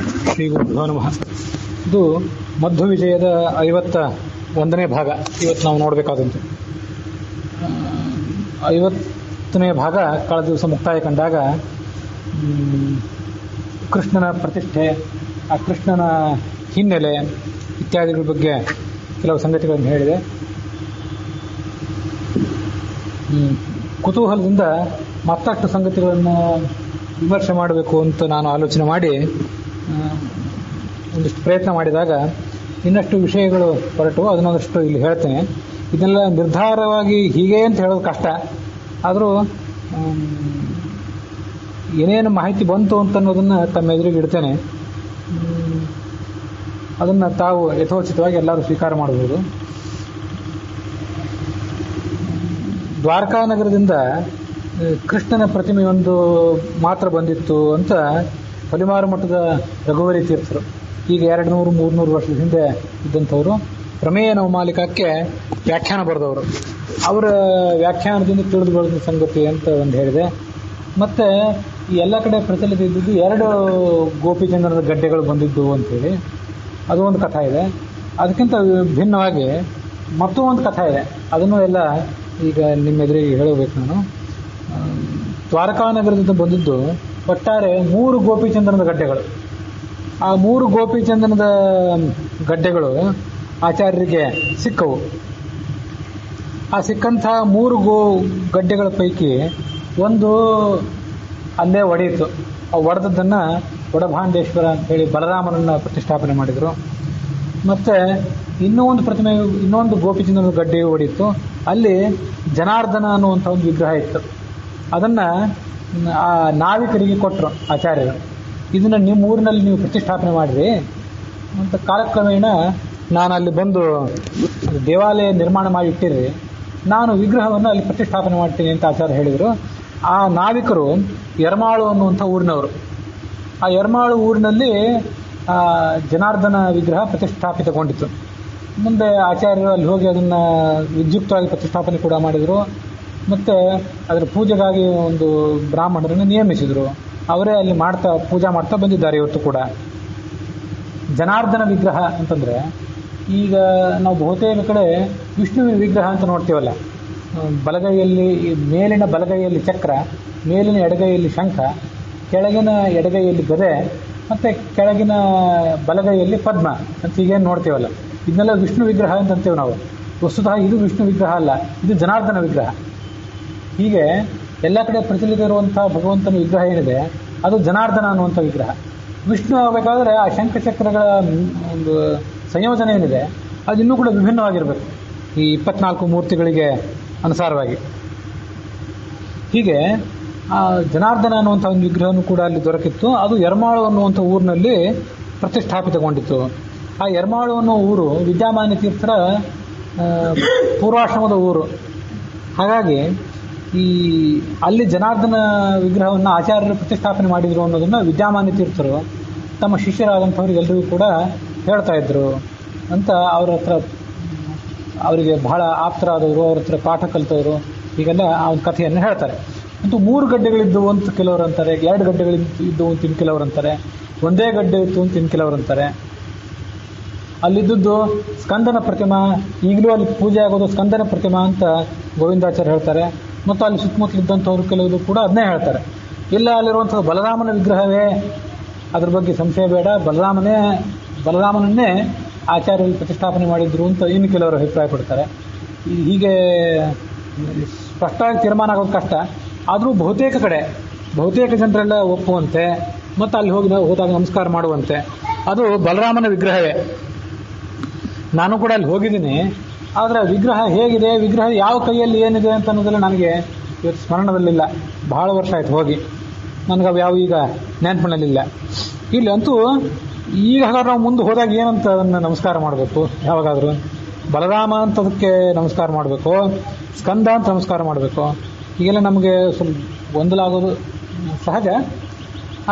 ಶ್ರೀ ಗುರುಭ್ಯೋ ನಮಃ. ಇದು ಮಧ್ವ ವಿಜಯದ 51ನೇ ಭಾಗ ಇವತ್ತು ನಾವು ನೋಡಬೇಕಾದಂತೆ. 50ನೇ ಭಾಗ ಕಳೆದ ದಿವಸ ಮುಕ್ತಾಯ ಕಂಡಾಗ ಕೃಷ್ಣನ ಪ್ರತಿಷ್ಠೆ, ಆ ಕೃಷ್ಣನ ಹಿನ್ನೆಲೆ ಇತ್ಯಾದಿಗಳ ಬಗ್ಗೆ ಕೆಲವು ಸಂಗತಿಗಳನ್ನು ಹೇಳಿದೆ. ಕುತೂಹಲದಿಂದ ಮತ್ತಷ್ಟು ಸಂಗತಿಗಳನ್ನು ವಿಮರ್ಶೆ ಮಾಡಬೇಕು ಅಂತ ನಾನು ಆಲೋಚನೆ ಮಾಡಿ ಒಂದಿಷ್ಟು ಪ್ರಯತ್ನ ಮಾಡಿದಾಗ ಇನ್ನಷ್ಟು ವಿಷಯಗಳು ಹೊರಟು ಅದನ್ನೊಂದಷ್ಟು ಇಲ್ಲಿ ಹೇಳ್ತೇನೆ. ಇದನ್ನೆಲ್ಲ ನಿರ್ಧಾರವಾಗಿ ಹೀಗೆ ಅಂತ ಹೇಳೋದು ಕಷ್ಟ, ಆದರೂ ಏನೇನು ಮಾಹಿತಿ ಬಂತು ಅಂತ ಅನ್ನೋದನ್ನು ತಮ್ಮ ಎದುರಿಗೆ ಇಡ್ತೇನೆ. ಅದನ್ನು ತಾವು ಯಥೋಚಿತವಾಗಿ ಎಲ್ಲರೂ ಸ್ವೀಕಾರ ಮಾಡಬಹುದು. ದ್ವಾರಕಾ ನಗರದಿಂದ ಕೃಷ್ಣನ ಪ್ರತಿಮೆಯೊಂದು ಮಾತ್ರ ಬಂದಿತ್ತು ಅಂತ ಹೊಲಿಮಾರು ಮಠದ ರಘುವರಿ ತೀರ್ಥರು, ಈಗ 200-300 ವರ್ಷದ ಹಿಂದೆ ಇದ್ದಂಥವರು, ಪ್ರಮೇಯ ನವಮಾಲಿಕಕ್ಕೆ ವ್ಯಾಖ್ಯಾನ ಬರೆದವರು, ಅವರ ವ್ಯಾಖ್ಯಾನದಿಂದ ತಿಳಿದು ಬರೆದ ಸಂಗತಿ ಅಂತ ಒಂದು ಹೇಳಿದೆ. ಮತ್ತು ಈ ಎಲ್ಲ ಕಡೆ ಪ್ರಚಲಿತ ಇದ್ದಿದ್ದು 2 ಗೋಪಿಚಂದ್ರನ ಗಡ್ಡೆಗಳು ಬಂದಿದ್ದು ಅಂಥೇಳಿ ಅದು ಒಂದು ಕಥೆ ಇದೆ. ಅದಕ್ಕಿಂತ ಭಿನ್ನವಾಗಿ ಮತ್ತೂ ಒಂದು ಕಥೆ ಇದೆ, ಅದನ್ನು ಎಲ್ಲ ಈಗ ನಿಮ್ಮ ಎದುರಿಗೆ ಹೇಳಬೇಕು ನಾನು. ದ್ವಾರಕಾ ನಗರದಿಂದ ಬಂದಿದ್ದು ಒಟ್ಟಾರೆ 3 ಗೋಪಿಚಂದ್ರನ ಗಡ್ಡೆಗಳು. ಆ 3 ಗೋಪಿಚಂದ್ರನದ ಗಡ್ಡೆಗಳು ಆಚಾರ್ಯರಿಗೆ ಸಿಕ್ಕವು. ಆ ಸಿಕ್ಕಂಥ 3 ಗಡ್ಡೆಗಳ ಪೈಕಿ ಒಂದು ಅಲ್ಲೇ ಒಡೆಯಿತು. ಆ ಒಡೆದದ್ದನ್ನು ಒಡಭಾಂಡೇಶ್ವರ ಅಂತೇಳಿ ಬಲರಾಮನನ್ನು ಪ್ರತಿಷ್ಠಾಪನೆ ಮಾಡಿದರು. ಮತ್ತು ಇನ್ನೊಂದು ಗೋಪಿಚಂದ್ರನ ಗಡ್ಡೆಯು ಒಡೆಯಿತು. ಅಲ್ಲಿ ಜನಾರ್ದನ ಅನ್ನುವಂಥ ಒಂದು ವಿಗ್ರಹ ಇತ್ತು. ಅದನ್ನು ಆ ನಾವಿಕರಿಗೆ ಕೊಟ್ಟರು ಆಚಾರ್ಯರು. ಇದನ್ನು ನಿಮ್ಮ ಊರಿನಲ್ಲಿ ನೀವು ಪ್ರತಿಷ್ಠಾಪನೆ ಮಾಡಿರಿ ಅಂತ. ಕಾಲಕ್ರಮೇಣ ನಾನು ಅಲ್ಲಿ ಬಂದು ದೇವಾಲಯ ನಿರ್ಮಾಣ ಮಾಡಿ ಇಟ್ಟಿರಿ, ನಾನು ವಿಗ್ರಹವನ್ನು ಅಲ್ಲಿ ಪ್ರತಿಷ್ಠಾಪನೆ ಮಾಡ್ತೀನಿ ಅಂತ ಆಚಾರ್ಯ ಹೇಳಿದರು. ಆ ನಾವಿಕರು ಯರ್ಮಾಳು ಅನ್ನುವಂಥ ಊರಿನವರು. ಆ ಯರ್ಮಾಳು ಊರಿನಲ್ಲಿ ಜನಾರ್ದನ ವಿಗ್ರಹ ಪ್ರತಿಷ್ಠಾಪಿತಗೊಂಡಿತು. ಮುಂದೆ ಆಚಾರ್ಯರು ಅಲ್ಲಿ ಹೋಗಿ ಅದನ್ನು ವಿದ್ಯುಕ್ತವಾಗಿ ಪ್ರತಿಷ್ಠಾಪನೆ ಕೂಡ ಮಾಡಿದರು. ಮತ್ತು ಅದರ ಪೂಜೆಗಾಗಿ ಒಂದು ಬ್ರಾಹ್ಮಣರನ್ನು ನೇಮಿಸಿದರು. ಅವರೇ ಅಲ್ಲಿ ಪೂಜಾ ಮಾಡ್ತಾ ಬಂದಿದ್ದಾರೆ ಇವತ್ತು ಕೂಡ. ಜನಾರ್ದನ ವಿಗ್ರಹ ಅಂತಂದರೆ ಈಗ ನಾವು ಬಹುತೇಕ ಕಡೆ ವಿಷ್ಣುವಿನ ವಿಗ್ರಹ ಅಂತ ನೋಡ್ತೀವಲ್ಲ, ಬಲಗೈಯಲ್ಲಿ ಮೇಲಿನ ಬಲಗೈಯಲ್ಲಿ ಚಕ್ರ, ಮೇಲಿನ ಎಡಗೈಯಲ್ಲಿ ಶಂಖ, ಕೆಳಗಿನ ಎಡಗೈಯಲ್ಲಿ ಗದೆ, ಮತ್ತು ಕೆಳಗಿನ ಬಲಗೈಯಲ್ಲಿ ಪದ್ಮ ಅಂತ ಹೀಗೇನು ನೋಡ್ತೀವಲ್ಲ, ಇದನ್ನೆಲ್ಲ ವಿಷ್ಣು ವಿಗ್ರಹ ಅಂತಂತೇವೆ ನಾವು. ವಸ್ತುತಃ ಇದು ವಿಷ್ಣು ವಿಗ್ರಹ ಅಲ್ಲ, ಇದು ಜನಾರ್ದನ ವಿಗ್ರಹ. ಹೀಗೆ ಎಲ್ಲ ಕಡೆ ಪ್ರಚಲಿತ ಇರುವಂಥ ಭಗವಂತನ ವಿಗ್ರಹ ಏನಿದೆ ಅದು ಜನಾರ್ದನ ಅನ್ನುವಂಥ ವಿಗ್ರಹ. ವಿಷ್ಣು ಆಗಬೇಕಾದ್ರೆ ಆ ಶಂಖಚಕ್ರಗಳ ಒಂದು ಸಂಯೋಜನೆ ಏನಿದೆ ಅದು ಇನ್ನೂ ಕೂಡ ವಿಭಿನ್ನವಾಗಿರಬೇಕು, ಈ 24 ಮೂರ್ತಿಗಳಿಗೆ ಅನುಸಾರವಾಗಿ. ಹೀಗೆ ಆ ಜನಾರ್ದನ ಅನ್ನುವಂಥ ಒಂದು ವಿಗ್ರಹನೂ ಕೂಡ ಅಲ್ಲಿ ದೊರಕಿತ್ತು. ಅದು ಯರ್ಮಾಳು ಅನ್ನುವಂಥ ಊರಿನಲ್ಲಿ ಪ್ರತಿಷ್ಠಾಪಿತಗೊಂಡಿತ್ತು. ಆ ಯರ್ಮಾಳು ಅನ್ನೋ ಊರು ವಿದ್ಯಾಮಾನ್ಯ ತೀರ್ಥರ ಪೂರ್ವಾಶ್ರಮದ ಊರು. ಹಾಗಾಗಿ ಅಲ್ಲಿ ಜನಾರ್ದನ ವಿಗ್ರಹವನ್ನು ಆಚಾರ್ಯರು ಪ್ರತಿಷ್ಠಾಪನೆ ಮಾಡಿದರು ಅನ್ನೋದನ್ನು ವಿದ್ಯಾಮಾನ್ಯ ತೀರ್ಥರು ತಮ್ಮ ಶಿಷ್ಯರಾದಂಥವ್ರಿಗೆಲ್ಲರಿಗೂ ಕೂಡ ಹೇಳ್ತಾ ಇದ್ರು ಅಂತ ಅವರಿಗೆ ಬಹಳ ಆಪ್ತರಾದವರು, ಅವ್ರ ಹತ್ರ ಪಾಠ ಕಲಿತವರು, ಹೀಗೆಲ್ಲ ಆ ಒಂದು ಕಥೆಯನ್ನು ಹೇಳ್ತಾರೆ. ಅಂತೂ 3 ಗಡ್ಡೆಗಳಿದ್ದವು ಅಂತ ಕೆಲವರು ಅಂತಾರೆ, 2 ಗಡ್ಡೆಗಳಿದ್ದವು ಅಂತ ಇನ್ನು ಕೆಲವರು ಅಂತಾರೆ, ಒಂದೇ ಗಡ್ಡೆ ಇತ್ತು ಅಂತ ಇನ್ನು ಕೆಲವರು ಅಂತಾರೆ. ಅಲ್ಲಿದ್ದದ್ದು ಸ್ಕಂದನ ಪ್ರತಿಮಾ, ಈಗಲೂ ಅಲ್ಲಿ ಪೂಜೆ ಆಗೋದು ಸ್ಕಂದನ ಪ್ರತಿಮಾ ಅಂತ ಗೋವಿಂದಾಚಾರ್ಯ ಹೇಳ್ತಾರೆ. ಮತ್ತು ಅಲ್ಲಿ ಸುತ್ತಮುತ್ತಲಿದ್ದಂಥವ್ರು ಕೆಲವರು ಕೂಡ ಅದನ್ನೇ ಹೇಳ್ತಾರೆ. ಇಲ್ಲ, ಅಲ್ಲಿರುವಂಥದ್ದು ಬಲರಾಮನ ವಿಗ್ರಹವೇ, ಅದ್ರ ಬಗ್ಗೆ ಸಂಶಯ ಬೇಡ, ಬಲರಾಮನನ್ನೇ ಆಚಾರ್ಯರು ಪ್ರತಿಷ್ಠಾಪನೆ ಮಾಡಿದ್ರು ಅಂತ ಇನ್ನು ಕೆಲವರು ಅಭಿಪ್ರಾಯ ಪಡ್ತಾರೆ. ಹೀಗೆ ಸ್ಪಷ್ಟವಾಗಿ ತೀರ್ಮಾನ ಆಗೋದು ಕಷ್ಟ. ಆದರೂ ಬಹುತೇಕ ಜನರೆಲ್ಲ ಒಪ್ಪುವಂತೆ ಮತ್ತು ಅಲ್ಲಿ ಹೋದಾಗ ನಮಸ್ಕಾರ ಮಾಡುವಂತೆ ಅದು ಬಲರಾಮನ ವಿಗ್ರಹವೇ. ನಾನು ಕೂಡ ಅಲ್ಲಿ ಹೋಗಿದ್ದೀನಿ, ಆದರೆ ವಿಗ್ರಹ ಹೇಗಿದೆ, ವಿಗ್ರಹ ಯಾವ ಕೈಯಲ್ಲಿ ಏನಿದೆ ಅಂತ ಅನ್ನೋದೆಲ್ಲ ನನಗೆ ಇವತ್ತು ಸ್ಮರಣದಲ್ಲಿಲ್ಲ. ಬಹಳ ವರ್ಷ ಆಯ್ತು ಹೋಗಿ, ನನಗೆ ಅವು ಯಾವ ಈಗ ನೆನಪಿನಲ್ಲಿಲ್ಲ. ಇಲ್ಲಿ ಅಂತೂ ಈಗ ಹಾಗಾದ್ರೆ ನಾವು ಮುಂದೆ ಹೋದಾಗ ಏನಂತ ಅದನ್ನು ನಮಸ್ಕಾರ ಮಾಡಬೇಕು, ಯಾವಾಗಾದರೂ ಬಲರಾಮ ಅಂತ ಅದಕ್ಕೆ ನಮಸ್ಕಾರ ಮಾಡಬೇಕು, ಸ್ಕಂದ ಅಂತ ನಮಸ್ಕಾರ ಮಾಡಬೇಕು, ಹೀಗೆಲ್ಲ ನಮಗೆ ಸ್ವಲ್ಪ ಗೊಂದಲ ಆಗೋದು ಸಹಜ.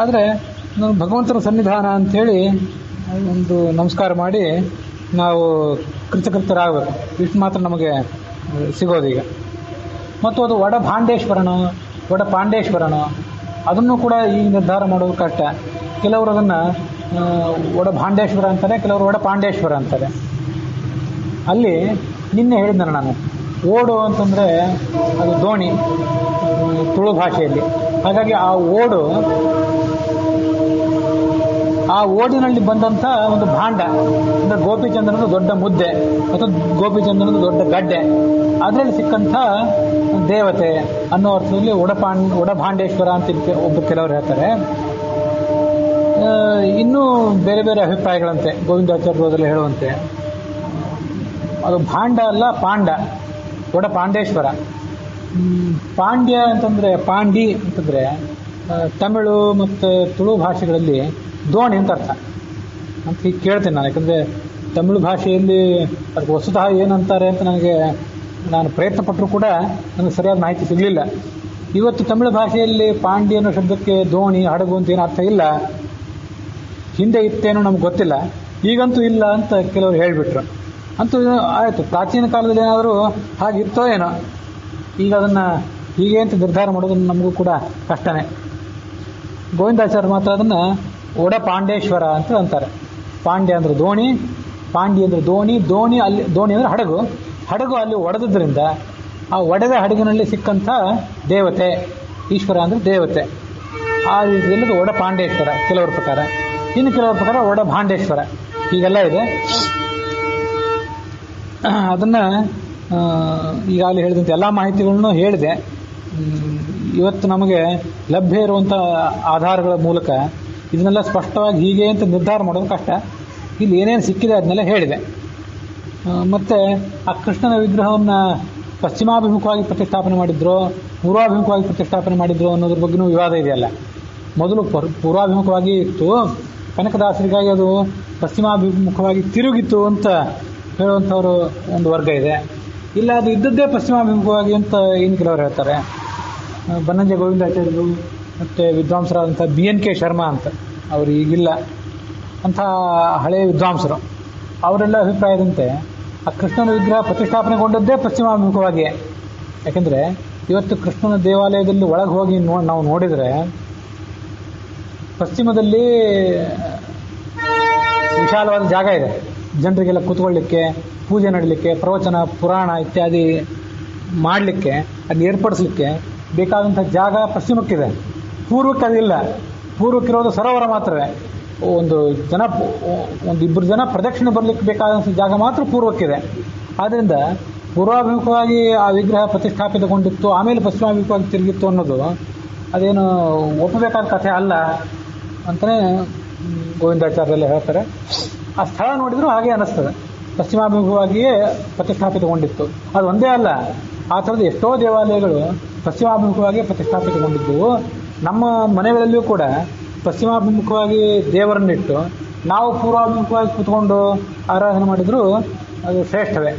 ಆದರೆ ನಾವು ಭಗವಂತನ ಸನ್ನಿಧಾನ ಅಂಥೇಳಿ ಒಂದು ನಮಸ್ಕಾರ ಮಾಡಿ ನಾವು ಕೃತಕೃತರಾಗಬೇಕು, ಇಷ್ಟು ಮಾತ್ರ ನಮಗೆ ಸಿಗೋದೀಗ. ಮತ್ತು ಅದು ವಡ ಪಾಂಡೇಶ್ವರನೋ ಅದನ್ನು ಕೂಡ ಈಗ ನಿರ್ಧಾರ ಮಾಡೋದು ಕಷ್ಟ. ಕೆಲವರು ಅದನ್ನು ಒಡಭಾಂಡೇಶ್ವರ ಅಂತಾರೆ, ಕೆಲವರು ಒಡಪಾಂಡೇಶ್ವರ ಅಂತಾರೆ. ಅಲ್ಲಿ ನಿನ್ನೆ ಹೇಳಿದ್ನಲ್ಲ ನಾನು, ಓಡು ಅಂತಂದರೆ ಅದು ದೋಣಿ ತುಳು ಭಾಷೆಯಲ್ಲಿ. ಹಾಗಾಗಿ ಆ ಓಡಿನಲ್ಲಿ ಬಂದಂಥ ಒಂದು ಭಾಂಡ ಅಂದರೆ ಗೋಪಿಚಂದ್ರನ ದೊಡ್ಡ ಮುದ್ದೆ ಅಥವಾ ಗೋಪಿಚಂದ್ರನ ದೊಡ್ಡ ಗಡ್ಡೆ, ಅದರಲ್ಲಿ ಸಿಕ್ಕಂಥ ದೇವತೆ ಅನ್ನೋ ಅರ್ಥದಲ್ಲಿ ಒಡಭಾಂಡೇಶ್ವರ ಅಂತ ಕೆಲವರು ಹೇಳ್ತಾರೆ. ಇನ್ನೂ ಬೇರೆ ಬೇರೆ ಅಭಿಪ್ರಾಯಗಳಂತೆ ಗೋವಿಂದಾಚಾರ್ಯರಲ್ಲಿ ಹೇಳುವಂತೆ ಅದು ಭಾಂಡ ಅಲ್ಲ, ಪಾಂಡ, ಒಡಪಾಂಡೇಶ್ವರ. ಪಾಂಡ್ಯ ಅಂತಂದರೆ, ಪಾಂಡಿ ಅಂತಂದರೆ ತಮಿಳು ಮತ್ತು ತುಳು ಭಾಷೆಗಳಲ್ಲಿ ದೋಣಿ ಅಂತ ಅರ್ಥ ಅಂತ ಈಗ ಕೇಳ್ತೀನಿ ನಾನು. ಯಾಕಂದರೆ ತಮಿಳು ಭಾಷೆಯಲ್ಲಿ ಅದಕ್ಕೆ ವಸ್ತುತಃ ಏನಂತಾರೆ ಅಂತ ನಾನು ಪ್ರಯತ್ನ ಪಟ್ಟರೂ ಕೂಡ ನನಗೆ ಸರಿಯಾದ ಮಾಹಿತಿ ಸಿಗಲಿಲ್ಲ. ಇವತ್ತು ತಮಿಳು ಭಾಷೆಯಲ್ಲಿ ಪಾಂಡಿ ಅನ್ನೋ ಶಬ್ದಕ್ಕೆ ದೋಣಿ, ಹಡಗು ಅಂತ ಏನು ಅರ್ಥ ಇಲ್ಲ. ಹಿಂದೆ ಇತ್ತೇನೋ ನಮ್ಗೆ ಗೊತ್ತಿಲ್ಲ, ಈಗಂತೂ ಇಲ್ಲ ಅಂತ ಕೆಲವರು ಹೇಳಿಬಿಟ್ರು. ಅಂತೂ ಆಯಿತು, ಪ್ರಾಚೀನ ಕಾಲದಲ್ಲಿ ಏನಾದರೂ ಹಾಗಿತ್ತೋ ಏನೋ. ಈಗ ಅದನ್ನು ಹೀಗೆ ಅಂತ ನಿರ್ಧಾರ ಮಾಡೋದನ್ನು ನಮಗೂ ಕೂಡ ಕಷ್ಟನೇ. ಗೋವಿಂದಾಚಾರ್ಯ ಮಾತ್ರ ಅದನ್ನು ಒಡಪಾಂಡೇಶ್ವರ ಅಂತ ಅಂತಾರೆ. ಪಾಂಡ್ಯ ಅಂದರೆ ದೋಣಿ, ಪಾಂಡಿ ಅಂದರೆ ದೋಣಿ ಅಂದರೆ ಹಡಗು ಅಲ್ಲಿ ಒಡೆದ್ರಿಂದ ಆ ಒಡೆದ ಹಡಗಿನಲ್ಲಿ ಸಿಕ್ಕಂಥ ದೇವತೆ, ಈಶ್ವರ ಅಂದರೆ ದೇವತೆ. ಆ ರೀತಿಯಲ್ಲಿ ಒಡಪಾಂಡೇಶ್ವರ ಕೆಲವರ ಪ್ರಕಾರ, ಇನ್ನು ಕೆಲವರ ಪ್ರಕಾರ ಒಡಭಾಂಡೇಶ್ವರ. ಹೀಗೆಲ್ಲ ಇದೆ. ಅದನ್ನು ಈಗಾಗಲೇ ಹೇಳಿದಂತೆ ಎಲ್ಲ ಮಾಹಿತಿಗಳನ್ನು ಹೇಳಿದೆ. ಇವತ್ತು ನಮಗೆ ಲಭ್ಯ ಇರುವಂಥ ಆಧಾರಗಳ ಮೂಲಕ ಇದನ್ನೆಲ್ಲ ಸ್ಪಷ್ಟವಾಗಿ ಹೀಗೆ ಅಂತ ನಿರ್ಧಾರ ಮಾಡೋದು ಕಷ್ಟ. ಇಲ್ಲಿ ಏನೇನು ಸಿಕ್ಕಿದೆ ಅದನ್ನೆಲ್ಲ ಹೇಳಿದೆ. ಮತ್ತು ಆ ಕೃಷ್ಣನ ವಿಗ್ರಹವನ್ನು ಪಶ್ಚಿಮಾಭಿಮುಖವಾಗಿ ಪ್ರತಿಷ್ಠಾಪನೆ ಮಾಡಿದ್ರು, ಪೂರ್ವಾಭಿಮುಖವಾಗಿ ಪ್ರತಿಷ್ಠಾಪನೆ ಮಾಡಿದ್ರು ಅನ್ನೋದ್ರ ಬಗ್ಗೆನೂ ವಿವಾದ ಇದೆಯಲ್ಲ. ಮೊದಲು ಪೂರ್ವಾಭಿಮುಖವಾಗಿ ಇತ್ತು, ಕನಕದಾಸರಿಗಾಗಿ ಅದು ಪಶ್ಚಿಮಾಭಿಮುಖವಾಗಿ ತಿರುಗಿತ್ತು ಅಂತ ಹೇಳುವಂಥವರು ಒಂದು ವರ್ಗ ಇದೆ. ಇಲ್ಲ, ಅದು ಇದ್ದದ್ದೇ ಪಶ್ಚಿಮಾಭಿಮುಖವಾಗಿ ಅಂತ ಇನ್ನು ಕೆಲವರು ಹೇಳ್ತಾರೆ. ಬನ್ನಂಜೆ ಗೋವಿಂದಾಚಾರ್ಯರು ಮತ್ತು ವಿದ್ವಾಂಸರಾದಂಥ BNK ಶರ್ಮಾ ಅಂತ, ಅವರು ಈಗಿಲ್ಲ, ಅಂಥ ಹಳೆಯ ವಿದ್ವಾಂಸರು, ಅವರೆಲ್ಲ ಅಭಿಪ್ರಾಯದಂತೆ ಆ ಕೃಷ್ಣನ ವಿಗ್ರಹ ಪ್ರತಿಷ್ಠಾಪನೆಗೊಂಡದ್ದೇ ಪಶ್ಚಿಮಾಭಿಮುಖವಾಗಿಯೇ. ಯಾಕೆಂದರೆ ಇವತ್ತು ಕೃಷ್ಣನ ದೇವಾಲಯದಲ್ಲಿ ಒಳಗೆ ಹೋಗಿ ನಾವು ನೋಡಿದರೆ ಪಶ್ಚಿಮದಲ್ಲಿ ವಿಶಾಲವಾದ ಜಾಗ ಇದೆ, ಜನರಿಗೆಲ್ಲ ಕೂತ್ಕೊಳ್ಳಿಕ್ಕೆ, ಪೂಜೆ ನಡೀಲಿಕ್ಕೆ, ಪ್ರವಚನ, ಪುರಾಣ ಇತ್ಯಾದಿ ಮಾಡಲಿಕ್ಕೆ, ಅದು ಏರ್ಪಡಿಸಲಿಕ್ಕೆ ಬೇಕಾದಂಥ ಜಾಗ ಪಶ್ಚಿಮಕ್ಕಿದೆ. ಪೂರ್ವಕ್ಕೆ ಅದಿಲ್ಲ. ಪೂರ್ವಕ್ಕಿರೋದು ಸರೋವರ ಮಾತ್ರವೇ. ಒಂದಿಬ್ಬರು ಜನ ಪ್ರದಕ್ಷಿಣೆ ಬರಲಿಕ್ಕೆ ಬೇಕಾದಂಥ ಜಾಗ ಮಾತ್ರ ಪೂರ್ವಕ್ಕಿದೆ. ಆದ್ದರಿಂದ ಪೂರ್ವಾಭಿಮುಖವಾಗಿ ಆ ವಿಗ್ರಹ ಪ್ರತಿಷ್ಠಾಪಿತಗೊಂಡಿತ್ತು, ಆಮೇಲೆ ಪಶ್ಚಿಮಾಭಿಮುಖವಾಗಿ ತಿರುಗಿತ್ತು ಅನ್ನೋದು ಅದೇನು ಒಪ್ಪಬೇಕಾದ ಕಥೆ ಅಲ್ಲ ಅಂತಲೇ ಗೋವಿಂದಾಚಾರ್ಯರೆಲ್ಲ ಹೇಳ್ತಾರೆ. ಆ ಸ್ಥಳ ನೋಡಿದರೂ ಹಾಗೆ ಅನ್ನಿಸ್ತದೆ, ಪಶ್ಚಿಮಾಭಿಮುಖವಾಗಿಯೇ ಪ್ರತಿಷ್ಠಾಪಿತಗೊಂಡಿತ್ತು. ಅದು ಒಂದೇ ಅಲ್ಲ, ಆ ಥರದ ಎಷ್ಟೋ ದೇವಾಲಯಗಳು ಪಶ್ಚಿಮಾಭಿಮುಖವಾಗಿ ಪ್ರತಿಷ್ಠಾಪಿತಗೊಂಡಿದ್ದವು. ನಮ್ಮ ಮನೆಗಳಲ್ಲಿಯೂ ಕೂಡ ಪಶ್ಚಿಮಾಭಿಮುಖವಾಗಿ ದೇವರನ್ನಿಟ್ಟು ನಾವು ಪೂರ್ವಾಭಿಮುಖವಾಗಿ ಕೂತ್ಕೊಂಡು ಆರಾಧನೆ ಮಾಡಿದರೂ ಅದು ಶ್ರೇಷ್ಠವೇ.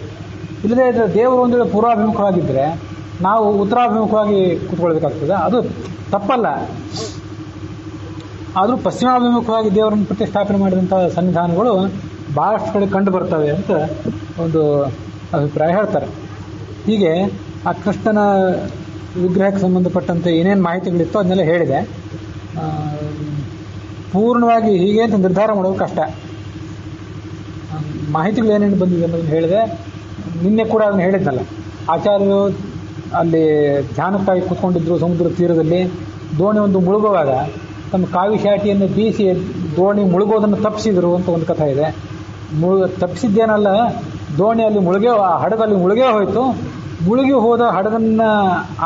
ಇಲ್ಲದೇ ಇದ್ದರೆ ದೇವರು ಒಂದು ವೇಳೆ ಪೂರ್ವಾಭಿಮುಖವಾಗಿದ್ದರೆ ನಾವು ಉತ್ತರಾಭಿಮುಖವಾಗಿ ಕೂತ್ಕೊಳ್ಬೇಕಾಗ್ತದೆ, ಅದು ತಪ್ಪಲ್ಲ. ಆದರೂ ಪಶ್ಚಿಮಾಭಿಮುಖವಾಗಿ ದೇವರನ್ನು ಪ್ರತಿಷ್ಠಾಪನೆ ಮಾಡಿದಂಥ ಸನ್ನಿಧಾನಗಳು ಭಾಳಷ್ಟು ಕಡೆ ಕಂಡು ಬರ್ತವೆ ಅಂತ ಒಂದು ಅಭಿಪ್ರಾಯ ಹೇಳ್ತಾರೆ. ಹೀಗೆ ಆ ಕೃಷ್ಣನ ವಿಗ್ರಹಕ್ಕೆ ಸಂಬಂಧಪಟ್ಟಂತೆ ಏನೇನು ಮಾಹಿತಿಗಳಿತ್ತೋ ಅದನ್ನೆಲ್ಲ ಹೇಳಿದೆ. ಪೂರ್ಣವಾಗಿ ಹೀಗೆ ಅಂತ ನಿರ್ಧಾರ ಮಾಡೋದು ಕಷ್ಟ. ಮಾಹಿತಿಗಳು ಏನೇನು ಬಂದಿದೆ ಅನ್ನೋದನ್ನು ಹೇಳಿದೆ. ನಿನ್ನೆ ಕೂಡ ಅದನ್ನು ಹೇಳಿದ್ನಲ್ಲ, ಆಚಾರ್ಯರು ಅಲ್ಲಿ ಧ್ಯಾನಕ್ಕಾಗಿ ಕೂತ್ಕೊಂಡಿದ್ದರು ಸಮುದ್ರ ತೀರದಲ್ಲಿ. ದೋಣಿ ಒಂದು ಮುಳುಗುವಾಗ ತಮ್ಮ ಕಾವಿ ಶಾಟಿಯನ್ನು ಬೀಸಿ ದೋಣಿ ಮುಳುಗೋದನ್ನು ತಪ್ಪಿಸಿದರು ಅಂತ ಒಂದು ಕಥೆ ಇದೆ. ತಪ್ಪಿಸಿದ್ದೇನಲ್ಲ, ದೋಣಿ ಅಲ್ಲಿ ಹಡಗಲ್ಲಿ ಮುಳುಗೇ ಹೋಯಿತು. ಮುಳುಗಿ ಹೋದ ಹಡಗನ್ನು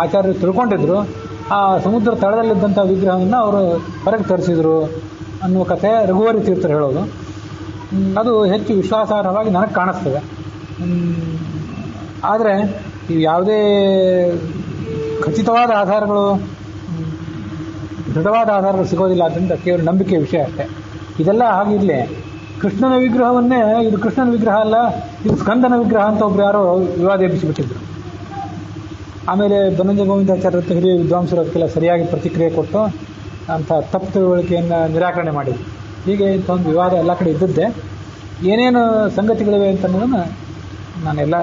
ಆಚಾರ್ಯರು ತಿಳ್ಕೊಂಡಿದ್ರು. ಆ ಸಮುದ್ರ ತಳದಲ್ಲಿದ್ದಂಥ ವಿಗ್ರಹವನ್ನು ಅವರು ಹೊರಗೆ ತರಿಸಿದರು ಅನ್ನುವ ಕಥೆ ರಘುವರಿ ತೀರ್ಥರು ಹೇಳೋದು. ಅದು ಹೆಚ್ಚು ವಿಶ್ವಾಸಾರ್ಹವಾಗಿ ನನಗೆ ಕಾಣಿಸ್ತದೆ. ಆದರೆ ಇವು ಯಾವುದೇ ಖಚಿತವಾದ ಆಧಾರಗಳು, ದೃಢವಾದ ಆಧಾರಗಳು ಸಿಗೋದಿಲ್ಲ. ಆದ್ದರಿಂದ ಕೇವಲ ನಂಬಿಕೆಯ ವಿಷಯ ಅಷ್ಟೇ. ಇದೆಲ್ಲ ಹಾಗಿರಲಿ, ಕೃಷ್ಣನ ವಿಗ್ರಹವನ್ನೇ ಇದು ಕೃಷ್ಣನ ವಿಗ್ರಹ ಅಲ್ಲ, ಇದು ಸ್ಕಂದನ ವಿಗ್ರಹ ಅಂತ ಒಬ್ರು ಯಾರೋ ವಿವಾದ ಎಬ್ಬಿಸಿಬಿಟ್ಟಿದ್ರು. ಆಮೇಲೆ ಬನ್ನಂಜೆ ಗೋವಿಂದಾಚಾರ್ಯ ಹಿರಿಯ ವಿದ್ವಾಂಸರು ಅದಕ್ಕೆಲ್ಲ ಸರಿಯಾಗಿ ಪ್ರತಿಕ್ರಿಯೆ ಕೊಟ್ಟು ಅಂಥ ತಪ್ಪು ತಿಳುವಳಿಕೆಯನ್ನು ನಿರಾಕರಣೆ ಮಾಡಿದ್ರು. ಹೀಗೆ ಇಂಥ ಒಂದು ವಿವಾದ ಎಲ್ಲ ಕಡೆ ಇದ್ದದ್ದೇ. ಏನೇನು ಸಂಗತಿಗಳಿವೆ ಅಂತ ಅನ್ನೋದನ್ನು ನಾನೆಲ್ಲ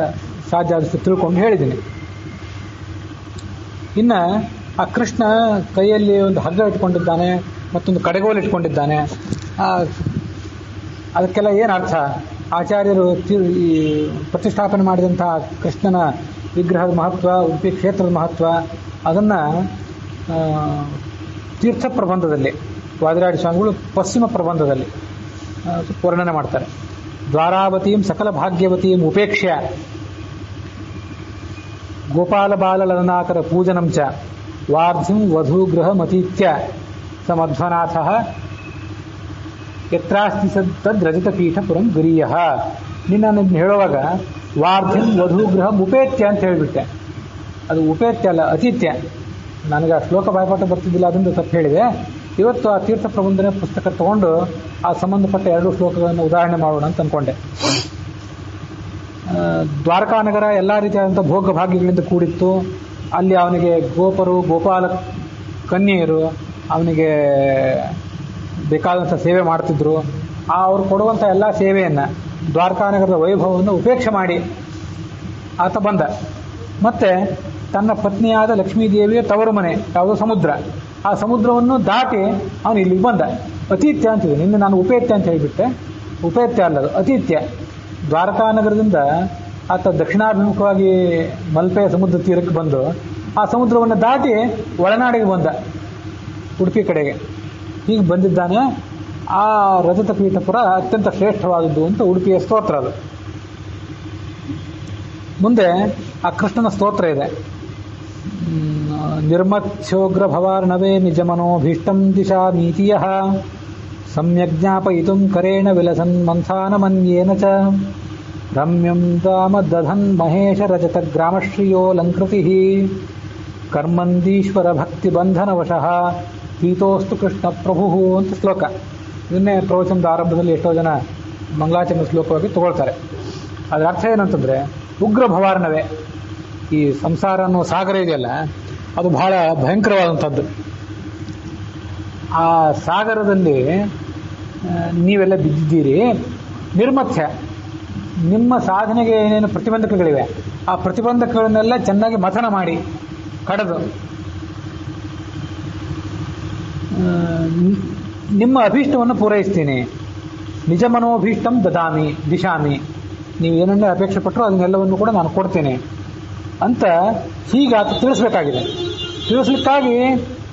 ಸಾಧ್ಯ ಆದಷ್ಟು ತಿಳ್ಕೊಂಡು ಹೇಳಿದ್ದೀನಿ. ಇನ್ನು ಆ ಕೃಷ್ಣ ಕೈಯಲ್ಲಿ ಒಂದು ಹಗ್ಗ ಇಟ್ಕೊಂಡಿದ್ದಾನೆ, ಮತ್ತೊಂದು ಕಡೆಗೋಲು ಇಟ್ಕೊಂಡಿದ್ದಾನೆ. ಆ ಅದಕ್ಕೆಲ್ಲ ಏನು ಅರ್ಥ? ಆಚಾರ್ಯರು ಈ ಪ್ರತಿಷ್ಠಾಪನೆ ಮಾಡಿದಂತಹ ಕೃಷ್ಣನ ವಿಗ್ರಹದ ಮಹತ್ವ, ಉಡುಪಿ ಕ್ಷೇತ್ರದ ಮಹತ್ವ, ಅದನ್ನು ತೀರ್ಥ ಪ್ರಬಂಧದಲ್ಲಿ ವಾದಿರಾಜ ಸ್ವಾಮಿಗಳು ಪಶ್ಚಿಮ ಪ್ರಬಂಧದಲ್ಲಿ ವರ್ಣನೆ ಮಾಡ್ತಾರೆ. ದ್ವಾರಾವತೀಂ ಸಕಲ ಭಾಗ್ಯವತೀಂ ಉಪೇಕ್ಷ್ಯ ಗೋಪಾಲ ಬಾಲಲನಾಕರ ಪೂಜನಂ ಚ ವಾರ್ಧಿಂ ವಧೂಗೃಹಮತೀತ್ಯ ಸ ಮಧ್ವನಾಥ ಯತ್ರಾಸ್ತಿ ತದ್ರಜತಪೀಠ ಪುರಂ ಗರೀಯ. ನಿನ್ನ ಹೇಳುವಾಗ ವಾರ್ಧಿಂ ವಧೂಗೃಹ ಉಪೇತ್ಯ ಅಂತ ಹೇಳಿಬಿಟ್ಟೆ. ಅದು ಉಪೇತ್ಯ ಅಲ್ಲ, ಅತಿಥ್ಯ. ನನಗೆ ಆ ಶ್ಲೋಕ ಬಾಯ್ಪಾಠ ಬರ್ತಿದ್ದಿಲ್ಲ, ಅದರಿಂದ ತಪ್ಪು ಹೇಳಿದೆ. ಇವತ್ತು ಆ ತೀರ್ಥ ಪ್ರಬಂಧನೆ ಪುಸ್ತಕ ತಗೊಂಡು ಆ ಸಂಬಂಧಪಟ್ಟ 2 ಶ್ಲೋಕಗಳನ್ನು ಉದಾಹರಣೆ ಮಾಡೋಣ ಅಂತ ಅಂದ್ಕೊಂಡೆ. ದ್ವಾರಕಾನಗರ ಎಲ್ಲ ರೀತಿಯಾದಂಥ ಭೋಗ ಭಾಗ್ಯಗಳಿಂದ ಕೂಡಿತ್ತು. ಅಲ್ಲಿ ಅವನಿಗೆ ಗೋಪರು, ಗೋಪಾಲ ಕನ್ಯೆಯರು ಅವನಿಗೆ ಬೇಕಾದಂಥ ಸೇವೆ ಮಾಡ್ತಿದ್ರು. ಅವ್ರು ಕೊಡುವಂಥ ಎಲ್ಲ ಸೇವೆಯನ್ನು, ದ್ವಾರಕಾನಗರದ ವೈಭವವನ್ನು ಉಪೇಕ್ಷೆ ಮಾಡಿ ಆತ ಬಂದ. ಮತ್ತೆ ತನ್ನ ಪತ್ನಿಯಾದ ಲಕ್ಷ್ಮೀದೇವಿಯ ತವರು ಮನೆ ಯಾವುದೋ ಸಮುದ್ರ, ಆ ಸಮುದ್ರವನ್ನು ದಾಟಿ ಅವನು ಇಲ್ಲಿಗೆ ಬಂದ. ಅತಿಥ್ಯ ಅಂತಿದೆ. ನಿನ್ನೆ ನಾನು ಉಪೇತ್ಯ ಅಂತ ಹೇಳಿಬಿಟ್ಟೆ. ಉಪೇತ್ಯ ಅಲ್ಲದು, ಅತಿಥ್ಯ. ದ್ವಾರಕಾನಗರದಿಂದ ಆತ ದಕ್ಷಿಣಾಭಿಮುಖವಾಗಿ ಮಲ್ಪೆ ಸಮುದ್ರ ತೀರಕ್ಕೆ ಬಂದು ಆ ಸಮುದ್ರವನ್ನು ದಾಟಿ ಒಳನಾಡಿಗೆ ಬಂದ, ಉಡುಪಿ ಕಡೆಗೆ. ಹೀಗೆ ಬಂದಿದ್ದಾನೆ. ಆ ರಜತ ಪೀಠಪುರ ಅತ್ಯಂತ ಶ್ರೇಷ್ಠವಾದದ್ದು ಅಂತ ಉಡುಪಿಯ ಸ್ತೋತ್ರ ಅದು. ಮುಂದೆ ಆ ಕೃಷ್ಣನ ಸ್ತೋತ್ರ ಇದೆ. ನಿರ್ಮತ್ಸ್ಯೋಗ್ರ ಭವಾರ್ಣವೇ ನಿಜಮನೋಭೀಷ್ಟಂ ದಿಶಾ ನೀತಿಯ ಸಮ್ಯಜ್ಞಾಪಯಿತುಂ ಕರೇಣ ವಿಲಸನ್ ಮಂಥಾನಮನ್ಯೇನ ಚ ರಮ್ಯಂ ದಾಮ ದಧನ್ ಮಹೇಶ ರಜತ ಗ್ರಾಮಶ್ರಿಯೋಲಂಕೃತಿ ಕರ್ಮಂದೀಶ್ವರ ಭಕ್ತಿ ಬಂಧನವಶಃ ಪೀತೋಸ್ತು ಕೃಷ್ಣ ಪ್ರಭು ಅಂತ ಶ್ಲೋಕ. ಇದನ್ನೇ ಪ್ರವಚನದ ಆರಂಭದಲ್ಲಿ ಎಷ್ಟೋ ಜನ ಮಂಗಳಾಚರಣೆ ಶ್ಲೋಕವಾಗಿ ತಗೊಳ್ತಾರೆ. ಅದರ ಅರ್ಥ ಏನಂತಂದರೆ, ಉಗ್ರ ಭವಾರ್ಣವೇ, ಈ ಸಂಸಾರ ಅನ್ನೋ ಸಾಗರ ಇದೆಯಲ್ಲ, ಅದು ಬಹಳ ಭಯಂಕರವಾದಂಥದ್ದು. ಆ ಸಾಗರದಲ್ಲಿ ನೀವೆಲ್ಲ ಬಿದ್ದಿದ್ದೀರಿ. ನಿರ್ಮಥ್ಯ, ನಿಮ್ಮ ಸಾಧನೆಗೆ ಏನೇನು ಪ್ರತಿಬಂಧಕಗಳಿವೆ ಆ ಪ್ರತಿಬಂಧಕಗಳನ್ನೆಲ್ಲ ಚೆನ್ನಾಗಿ ಮಥನ ಮಾಡಿ ಕಡೆದು ನಿಮ್ಮ ಅಭೀಷ್ಟವನ್ನು ಪೂರೈಸ್ತೀನಿ. ನಿಜ ಮನೋಭೀಷ್ಟಂ ದದಾಮಿ ದಿಶಾಮಿ, ನೀವು ಏನನ್ನೇ ಅಪೇಕ್ಷೆ ಪಟ್ಟರು ಅದನ್ನೆಲ್ಲವನ್ನು ಕೂಡ ನಾನು ಕೊಡ್ತೇನೆ ಅಂತ ಹೀಗೆ ಆತ ತಿಳಿಸ್ಬೇಕಾಗಿದೆ. ತಿಳಿಸ್ಲಿಕ್ಕಾಗಿ